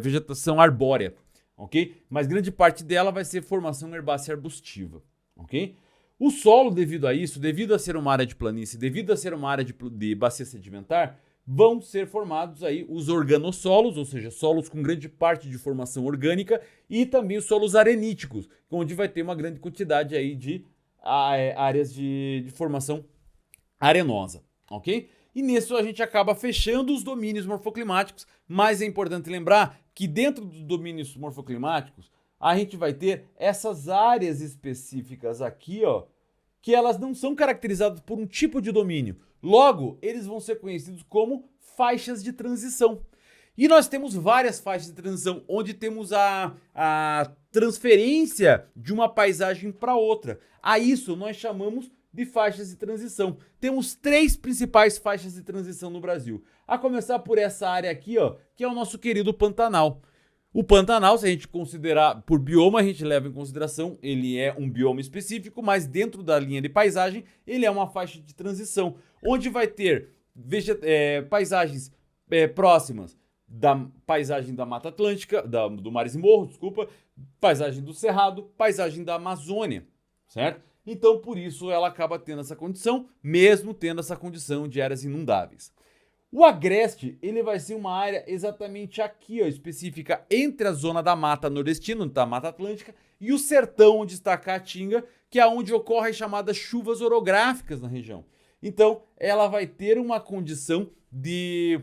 Speaker 1: vegetação arbórea, ok? Mas grande parte dela vai ser formação herbácea arbustiva, ok? O solo, devido a isso, devido a ser uma área de planície, devido a ser uma área de bacia sedimentar, vão ser formados aí os organossolos, ou seja, solos com grande parte de formação orgânica, e também os solos areníticos, onde vai ter uma grande quantidade aí de áreas de formação arenosa, ok? E nisso a gente acaba fechando os domínios morfoclimáticos, mas é importante lembrar que dentro dos domínios morfoclimáticos, a gente vai ter essas áreas específicas aqui, ó, que elas não são caracterizadas por um tipo de domínio. Logo, eles vão ser conhecidos como faixas de transição. E nós temos várias faixas de transição, onde temos a transferência de uma paisagem para outra. A isso nós chamamos de faixas de transição. Temos 3 principais faixas de transição no Brasil. A começar por essa área aqui, ó, que é o nosso querido Pantanal. O Pantanal, se a gente considerar por bioma, a gente leva em consideração, ele é um bioma específico, mas dentro da linha de paisagem, ele é uma faixa de transição, onde vai ter paisagens próximas da paisagem da Mata Atlântica, do Mares e Morros, desculpa, paisagem do Cerrado, paisagem da Amazônia, certo? Então, por isso, ela acaba tendo essa condição, mesmo tendo essa condição de áreas inundáveis. O agreste, ele vai ser uma área exatamente aqui, ó, específica entre a zona da Mata Nordestina, da Mata Atlântica, e o sertão, onde está a Caatinga, que é onde ocorrem as chamadas chuvas orográficas na região. Então, ela vai ter uma condição de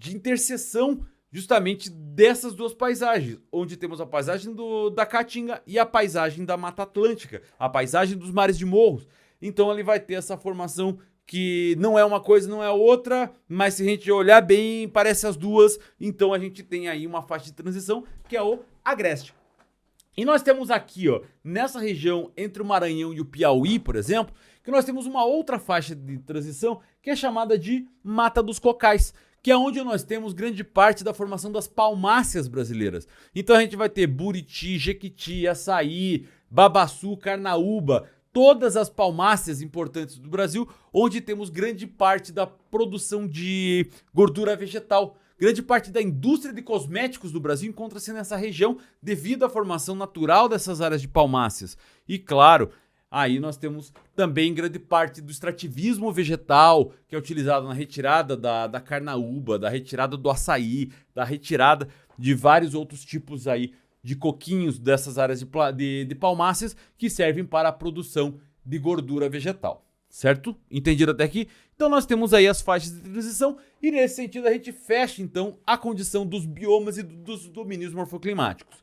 Speaker 1: interseção justamente dessas duas paisagens, onde temos a paisagem da Caatinga e a paisagem da Mata Atlântica, a paisagem dos mares de morros. Então ele vai ter essa formação que não é uma coisa, não é outra, mas se a gente olhar bem, parece as duas. Então a gente tem aí uma faixa de transição que é o agreste. E nós temos aqui, ó, nessa região entre o Maranhão e o Piauí, por exemplo, que nós temos uma outra faixa de transição que é chamada de Mata dos Cocais, que é onde nós temos grande parte da formação das palmáceas brasileiras. Então a gente vai ter Buriti, Jequiti, Açaí, Babaçu, Carnaúba, todas as palmáceas importantes do Brasil, onde temos grande parte da produção de gordura vegetal. Grande parte da indústria de cosméticos do Brasil encontra-se nessa região devido à formação natural dessas áreas de palmáceas. E claro, aí nós temos também grande parte do extrativismo vegetal, que é utilizado na retirada da carnaúba, da retirada do açaí, da retirada de vários outros tipos aí de coquinhos dessas áreas de palmáceas que servem para a produção de gordura vegetal. Certo? Entendido até aqui? Então nós temos aí as faixas de transição e nesse sentido a gente fecha então a condição dos biomas e dos domínios morfoclimáticos.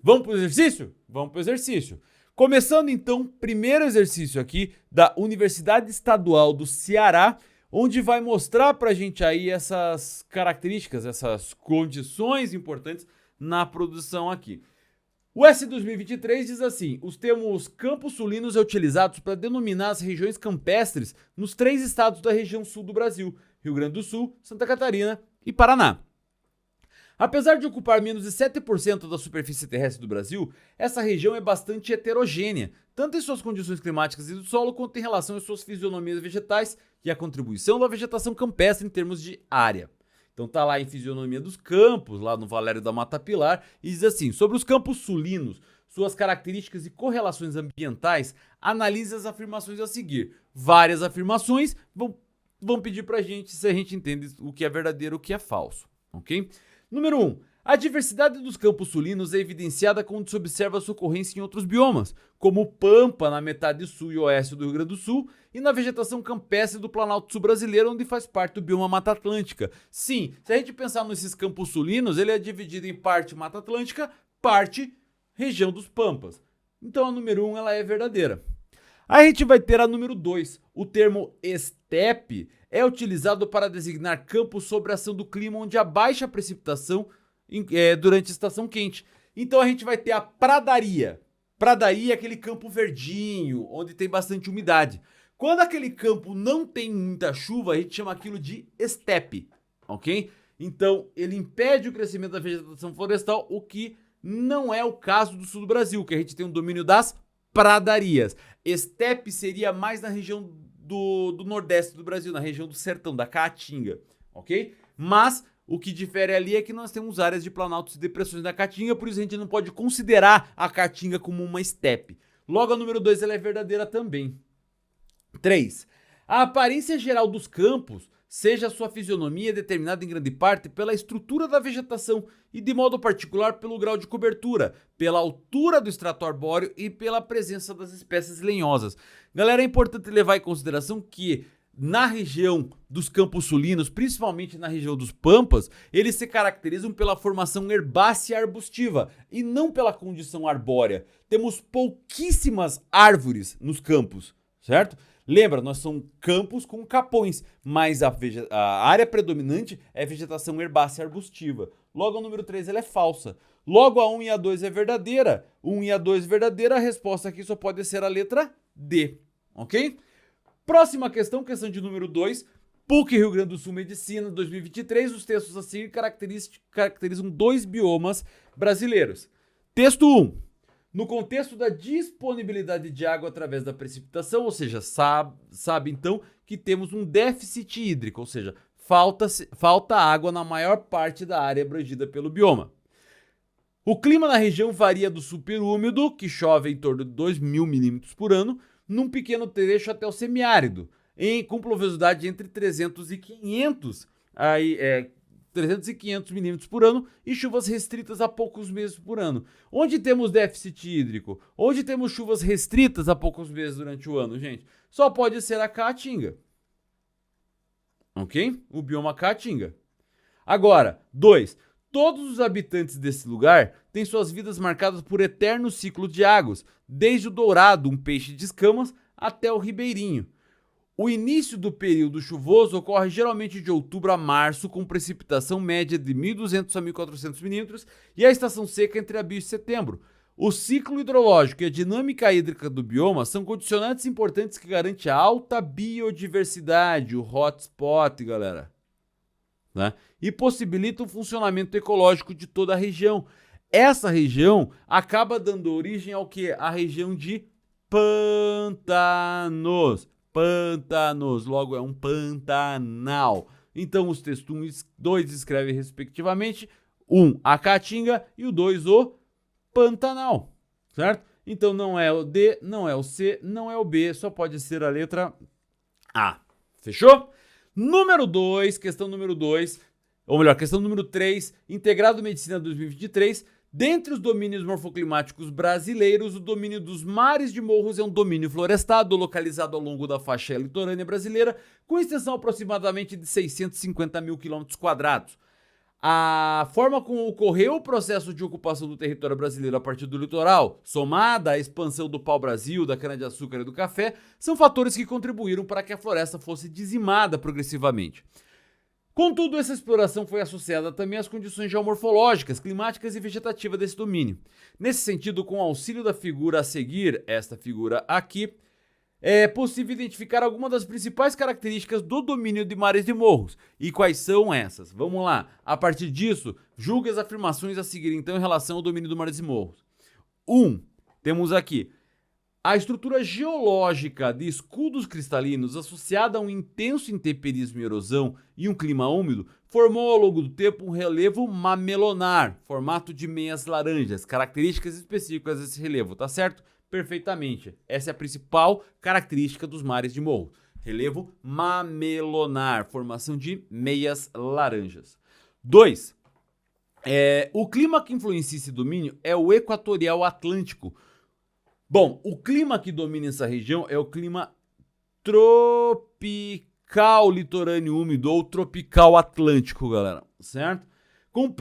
Speaker 1: Vamos para o exercício? Vamos para o exercício. Começando então, primeiro exercício aqui da Universidade Estadual do Ceará, onde vai mostrar para a gente aí essas características, essas condições importantes na produção aqui. O S 2023 diz assim: os termos campos sulinos é utilizados para denominar as regiões campestres nos 3 estados da região sul do Brasil, Rio Grande do Sul, Santa Catarina e Paraná. Apesar de ocupar menos de 7% da superfície terrestre do Brasil, essa região é bastante heterogênea, tanto em suas condições climáticas e do solo, quanto em relação às suas fisionomias vegetais e a contribuição da vegetação campestre em termos de área. Então tá lá em Fisionomia dos Campos, lá no Valério da Mata Pilar, e diz assim: sobre os campos sulinos, suas características e correlações ambientais, analise as afirmações a seguir. Várias afirmações vão pedir pra gente se a gente entende o que é verdadeiro e o que é falso, ok? Número 1. A diversidade dos campos sulinos é evidenciada quando se observa a sua ocorrência em outros biomas, como o Pampa na metade sul e oeste do Rio Grande do Sul e na vegetação campestre do Planalto Sul brasileiro, onde faz parte do bioma Mata Atlântica. Sim, se a gente pensar nesses campos sulinos, ele é dividido em parte Mata Atlântica, parte região dos Pampas. Então a número 1 ela é verdadeira. A gente vai ter a número 2. O termo estepe é utilizado para designar campos sob a ação do clima onde há baixa precipitação durante a estação quente. Então a gente vai ter a pradaria. Pradaria é aquele campo verdinho, onde tem bastante umidade. Quando aquele campo não tem muita chuva, a gente chama aquilo de estepe, ok? Então ele impede o crescimento da vegetação florestal, o que não é o caso do sul do Brasil, que a gente tem um domínio das pradarias. Estepe seria mais na região do nordeste do Brasil, na região do sertão, da Caatinga, ok? Mas o que difere ali é que nós temos áreas de planaltos e depressões da Caatinga, por isso a gente não pode considerar a Caatinga como uma estepe. Logo, a número 2 ela é verdadeira também. 3. A aparência geral dos campos, seja a sua fisionomia, determinada em grande parte pela estrutura da vegetação e de modo particular pelo grau de cobertura, pela altura do estrato arbóreo e pela presença das espécies lenhosas. Galera, é importante levar em consideração que na região dos campos sulinos, principalmente na região dos Pampas, eles se caracterizam pela formação herbácea arbustiva e não pela condição arbórea. Temos pouquíssimas árvores nos campos, certo? Lembra, nós somos campos com capões, mas a área predominante é vegetação herbácea arbustiva. Logo, a número 3 ela é falsa. Logo, a 1 e a 2 é verdadeira. 1 e a 2 verdadeira, a resposta aqui só pode ser a letra D, ok? Próxima questão, questão de número 2. PUC Rio Grande do Sul Medicina 2023, os textos a seguir caracterizam 2 biomas brasileiros. Texto 1. No contexto da disponibilidade de água através da precipitação, ou seja, sabe então que temos um déficit hídrico, ou seja, falta água na maior parte da área abrangida pelo bioma. O clima na região varia do superúmido, que chove em torno de 2.000 milímetros por ano, num pequeno trecho até o semiárido. com pluviosidade entre 300 e 500, 300 e 500 milímetros por ano e chuvas restritas a poucos meses por ano. Onde temos déficit hídrico? Onde temos chuvas restritas a poucos meses durante o ano, gente? Só pode ser a Caatinga. Ok? O bioma Caatinga. Agora, 2. Todos os habitantes desse lugar têm suas vidas marcadas por eterno ciclo de águas, desde o dourado, um peixe de escamas, até o ribeirinho. O início do período chuvoso ocorre geralmente de outubro a março, com precipitação média de 1.200 a 1.400 milímetros, e a estação seca entre abril e setembro. O ciclo hidrológico e a dinâmica hídrica do bioma são condicionantes importantes que garantem a alta biodiversidade, o hotspot, galera, né? E possibilitam o funcionamento ecológico de toda a região. Essa região acaba dando origem ao que? A região de pantanos. Pantanos, logo é um pantanal. Então os textos 1 e 2 escrevem respectivamente 1 a Caatinga e o 2 o Pantanal, certo? Então não é o D, não é o C, não é o B, só pode ser a letra A. Fechou? Número 2, questão número 2, ou melhor, questão número 3, Integrado Medicina 2023. Dentre os domínios morfoclimáticos brasileiros, o domínio dos mares de morros é um domínio florestado, localizado ao longo da faixa litorânea brasileira, com extensão aproximadamente de 650 mil quilômetros quadrados. A forma como ocorreu o processo de ocupação do território brasileiro a partir do litoral, somada à expansão do pau-brasil, da cana-de-açúcar e do café, são fatores que contribuíram para que a floresta fosse dizimada progressivamente. Contudo, essa exploração foi associada também às condições geomorfológicas, climáticas e vegetativas desse domínio. Nesse sentido, com o auxílio da figura a seguir, esta figura aqui, é possível identificar algumas das principais características do domínio de mares de morros. E quais são essas? Vamos lá. A partir disso, julgue as afirmações a seguir, então, em relação ao domínio do mares de morros. 1. Temos aqui a estrutura geológica de escudos cristalinos associada a um intenso intemperismo e erosão e um clima úmido formou ao longo do tempo um relevo mamelonar, formato de meias laranjas, características específicas desse relevo, tá certo? Perfeitamente. Essa é a principal característica dos mares de morro. Relevo mamelonar, formação de meias laranjas. 2. O clima que influencia esse domínio é o equatorial atlântico. Bom, o clima que domina essa região é o clima tropical litorâneo úmido ou tropical atlântico, galera, certo? Com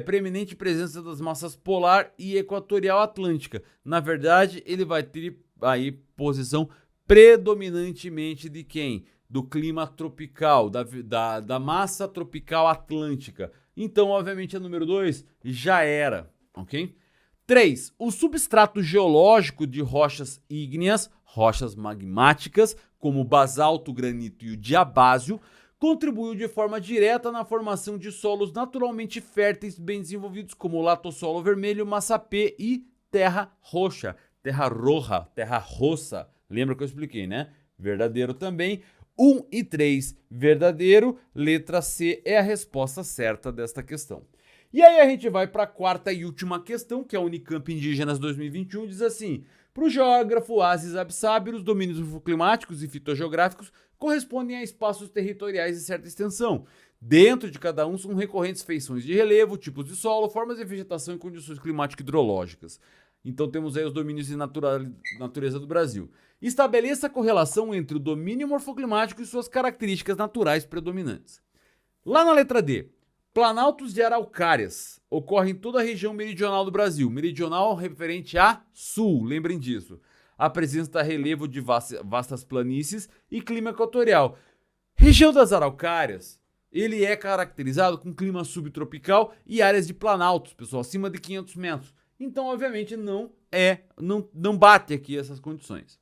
Speaker 1: preeminente presença das massas polar e equatorial atlântica. Na verdade, ele vai ter aí posição predominantemente de quem? Do clima tropical, da massa tropical atlântica. Então, obviamente, a número 2 já era, ok? 3. O substrato geológico de rochas ígneas, rochas magmáticas, como o basalto, o granito e o diabásio, contribuiu de forma direta na formação de solos naturalmente férteis bem desenvolvidos, como o latossolo vermelho, massapê e terra roxa, terra roja, terra roça. Lembra que eu expliquei, né? Verdadeiro também. 1 e 3, verdadeiro. Letra C é a resposta certa desta questão. E aí a gente vai para a quarta e última questão, que é a Unicamp Indígenas 2021, diz assim: para o geógrafo Aziz Absaber, os domínios morfoclimáticos e fitogeográficos correspondem a espaços territoriais de certa extensão. Dentro de cada um são recorrentes feições de relevo, tipos de solo, formas de vegetação e condições climático-hidrológicas. Então temos aí os domínios de natureza do Brasil. Estabeleça a correlação entre o domínio morfoclimático e suas características naturais predominantes. Lá na letra D, planaltos de araucárias ocorrem em toda a região meridional do Brasil. Meridional referente a sul, lembrem disso. Apresenta relevo de vastas planícies e clima equatorial. Região das araucárias, ele é caracterizado com clima subtropical e áreas de planaltos, pessoal, acima de 500 metros. Então, obviamente, não bate aqui essas condições.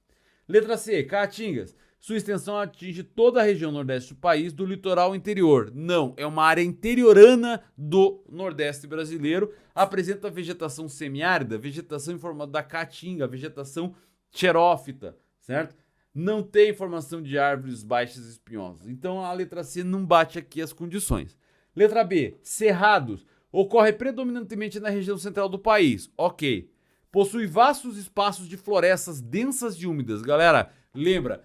Speaker 1: Letra C, Caatingas. Sua extensão atinge toda a região nordeste do país, do litoral ao interior. Não, é uma área interiorana do nordeste brasileiro. Apresenta vegetação semiárida, vegetação em forma da caatinga, vegetação xerófita, certo? Não tem formação de árvores baixas e espinhosas. Então a letra C não bate aqui as condições. Letra B, cerrados. Ocorre predominantemente na região central do país. Ok. Possui vastos espaços de florestas densas e úmidas. Galera, lembra,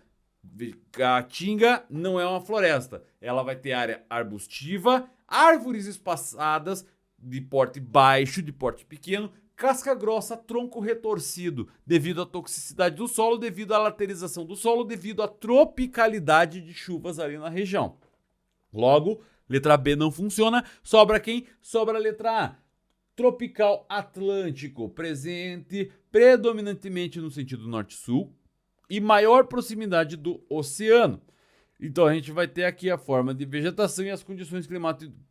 Speaker 1: Caatinga não é uma floresta. Ela vai ter área arbustiva, árvores espaçadas de porte baixo, de porte pequeno, casca grossa, tronco retorcido, devido à toxicidade do solo, devido à laterização do solo, devido à tropicalidade de chuvas ali na região. Logo, letra B não funciona. Sobra quem? Sobra a letra A. Tropical Atlântico, presente predominantemente no sentido norte-sul e maior proximidade do oceano. Então a gente vai ter aqui a forma de vegetação e as condições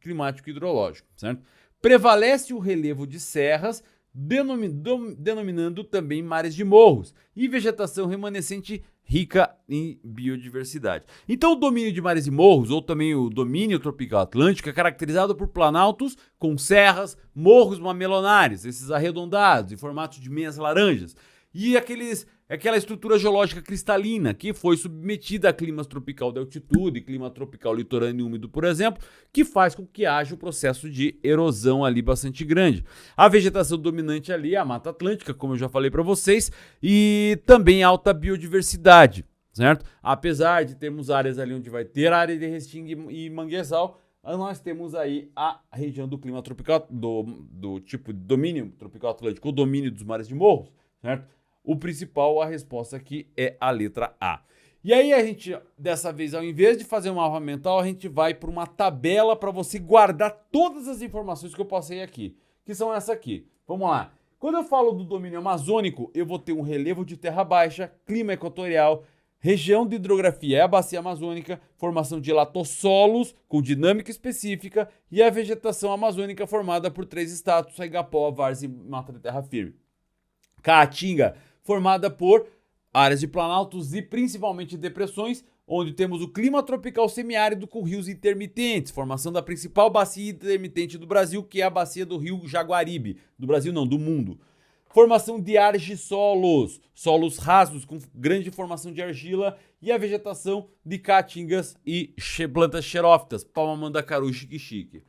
Speaker 1: climático-hidrológico, certo? Prevalece o relevo de serras, denominando também mares de morros e vegetação remanescente rica em biodiversidade. Então o domínio de mares e morros, ou também o domínio tropical atlântico, é caracterizado por planaltos com serras, morros mamelonares, esses arredondados, em formato de meias laranjas, e aquela estrutura geológica cristalina que foi submetida a climas tropical de altitude, clima tropical litorâneo úmido, por exemplo, que faz com que haja o processo de erosão ali bastante grande. A vegetação dominante ali é a Mata Atlântica, como eu já falei para vocês, e também alta biodiversidade, certo? Apesar de termos áreas ali onde vai ter área de restinga e manguezal, nós temos aí a região do clima tropical, do tipo de domínio tropical atlântico, o domínio dos mares de morros, certo? O principal, a resposta aqui é a letra A. E aí a gente, dessa vez, ao invés de fazer um mapa mental, a gente vai para uma tabela para você guardar todas as informações que eu passei aqui, que são essa aqui. Vamos lá. Quando eu falo do domínio amazônico, eu vou ter um relevo de terra baixa, clima equatorial, região de hidrografia é a bacia amazônica, formação de latossolos com dinâmica específica e a vegetação amazônica formada por 3 status, Igapó, várzea e mata de terra firme. Caatinga, formada por áreas de planaltos e principalmente depressões, onde temos o clima tropical semiárido com rios intermitentes, formação da principal bacia intermitente do Brasil, que é a bacia do rio Jaguaribe, do Brasil não, do mundo. Formação de argissolos, solos rasos com grande formação de argila e a vegetação de caatingas e plantas xerófitas, palma-mandacaru, xique-xique.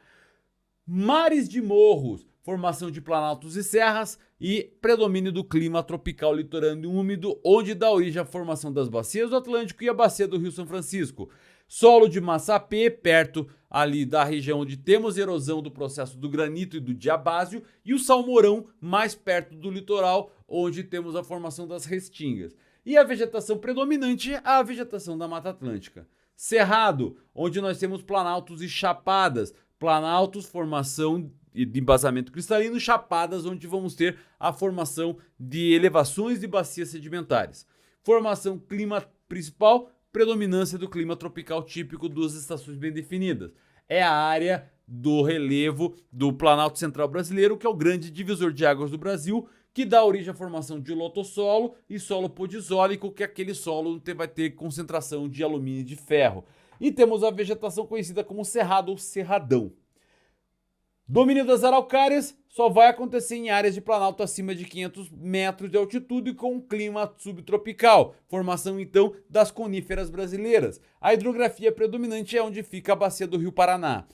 Speaker 1: Mares de morros, formação de planaltos e serras e predomínio do clima tropical litorâneo úmido, onde dá origem à formação das bacias do Atlântico e a bacia do Rio São Francisco. Solo de massapê, perto ali da região onde temos erosão do processo do granito e do diabásio, e o salmourão mais perto do litoral, onde temos a formação das restingas. E a vegetação predominante é a vegetação da Mata Atlântica. Cerrado, onde nós temos planaltos e chapadas, planaltos, formação de embasamento cristalino, chapadas, onde vamos ter a formação de elevações de bacias sedimentares. Formação clima principal, predominância do clima tropical típico, 2 estações bem definidas. É a área do relevo do Planalto Central brasileiro, que é o grande divisor de águas do Brasil, que dá origem à formação de lotossolo e solo podisólico, que é aquele solo onde vai ter concentração de alumínio e de ferro. E temos a vegetação conhecida como cerrado ou cerradão. Domínio das araucárias só vai acontecer em áreas de planalto acima de 500 metros de altitude com um clima subtropical, formação então das coníferas brasileiras. A hidrografia predominante é onde fica a bacia do Rio Paraná.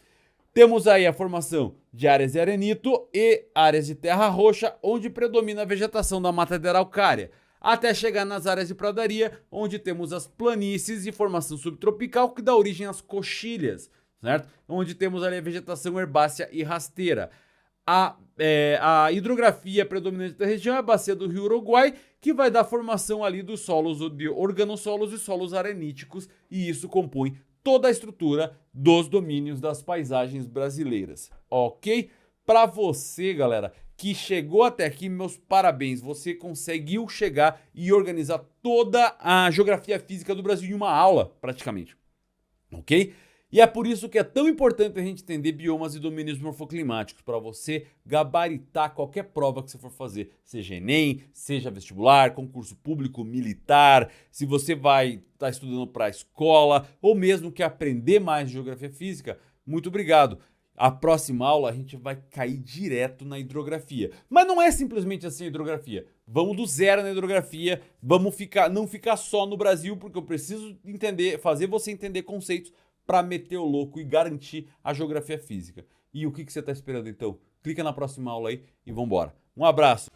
Speaker 1: Temos aí a formação de áreas de arenito e áreas de terra roxa, onde predomina a vegetação da mata de araucária, até chegar nas áreas de pradaria, onde temos as planícies e formação subtropical que dá origem às coxilhas, certo? Onde temos ali a vegetação herbácea e rasteira. A hidrografia predominante da região é a bacia do Rio Uruguai, que vai dar formação ali dos solos de organossolos e solos areníticos, e isso compõe toda a estrutura dos domínios das paisagens brasileiras, ok? Para você, galera, que chegou até aqui, meus parabéns, você conseguiu chegar e organizar toda a geografia física do Brasil em uma aula, praticamente, ok? E é por isso que é tão importante a gente entender biomas e domínios morfoclimáticos para você gabaritar qualquer prova que você for fazer, seja Enem, seja vestibular, concurso público, militar, se você vai estar estudando para a escola ou mesmo quer aprender mais de geografia física, muito obrigado. A próxima aula a gente vai cair direto na hidrografia. Mas não é simplesmente assim a hidrografia. Vamos do zero na hidrografia, não ficar só no Brasil, porque eu preciso fazer você entender conceitos para meter o louco e garantir a geografia física. E o que você está esperando então? Clica na próxima aula aí e vambora. Um abraço!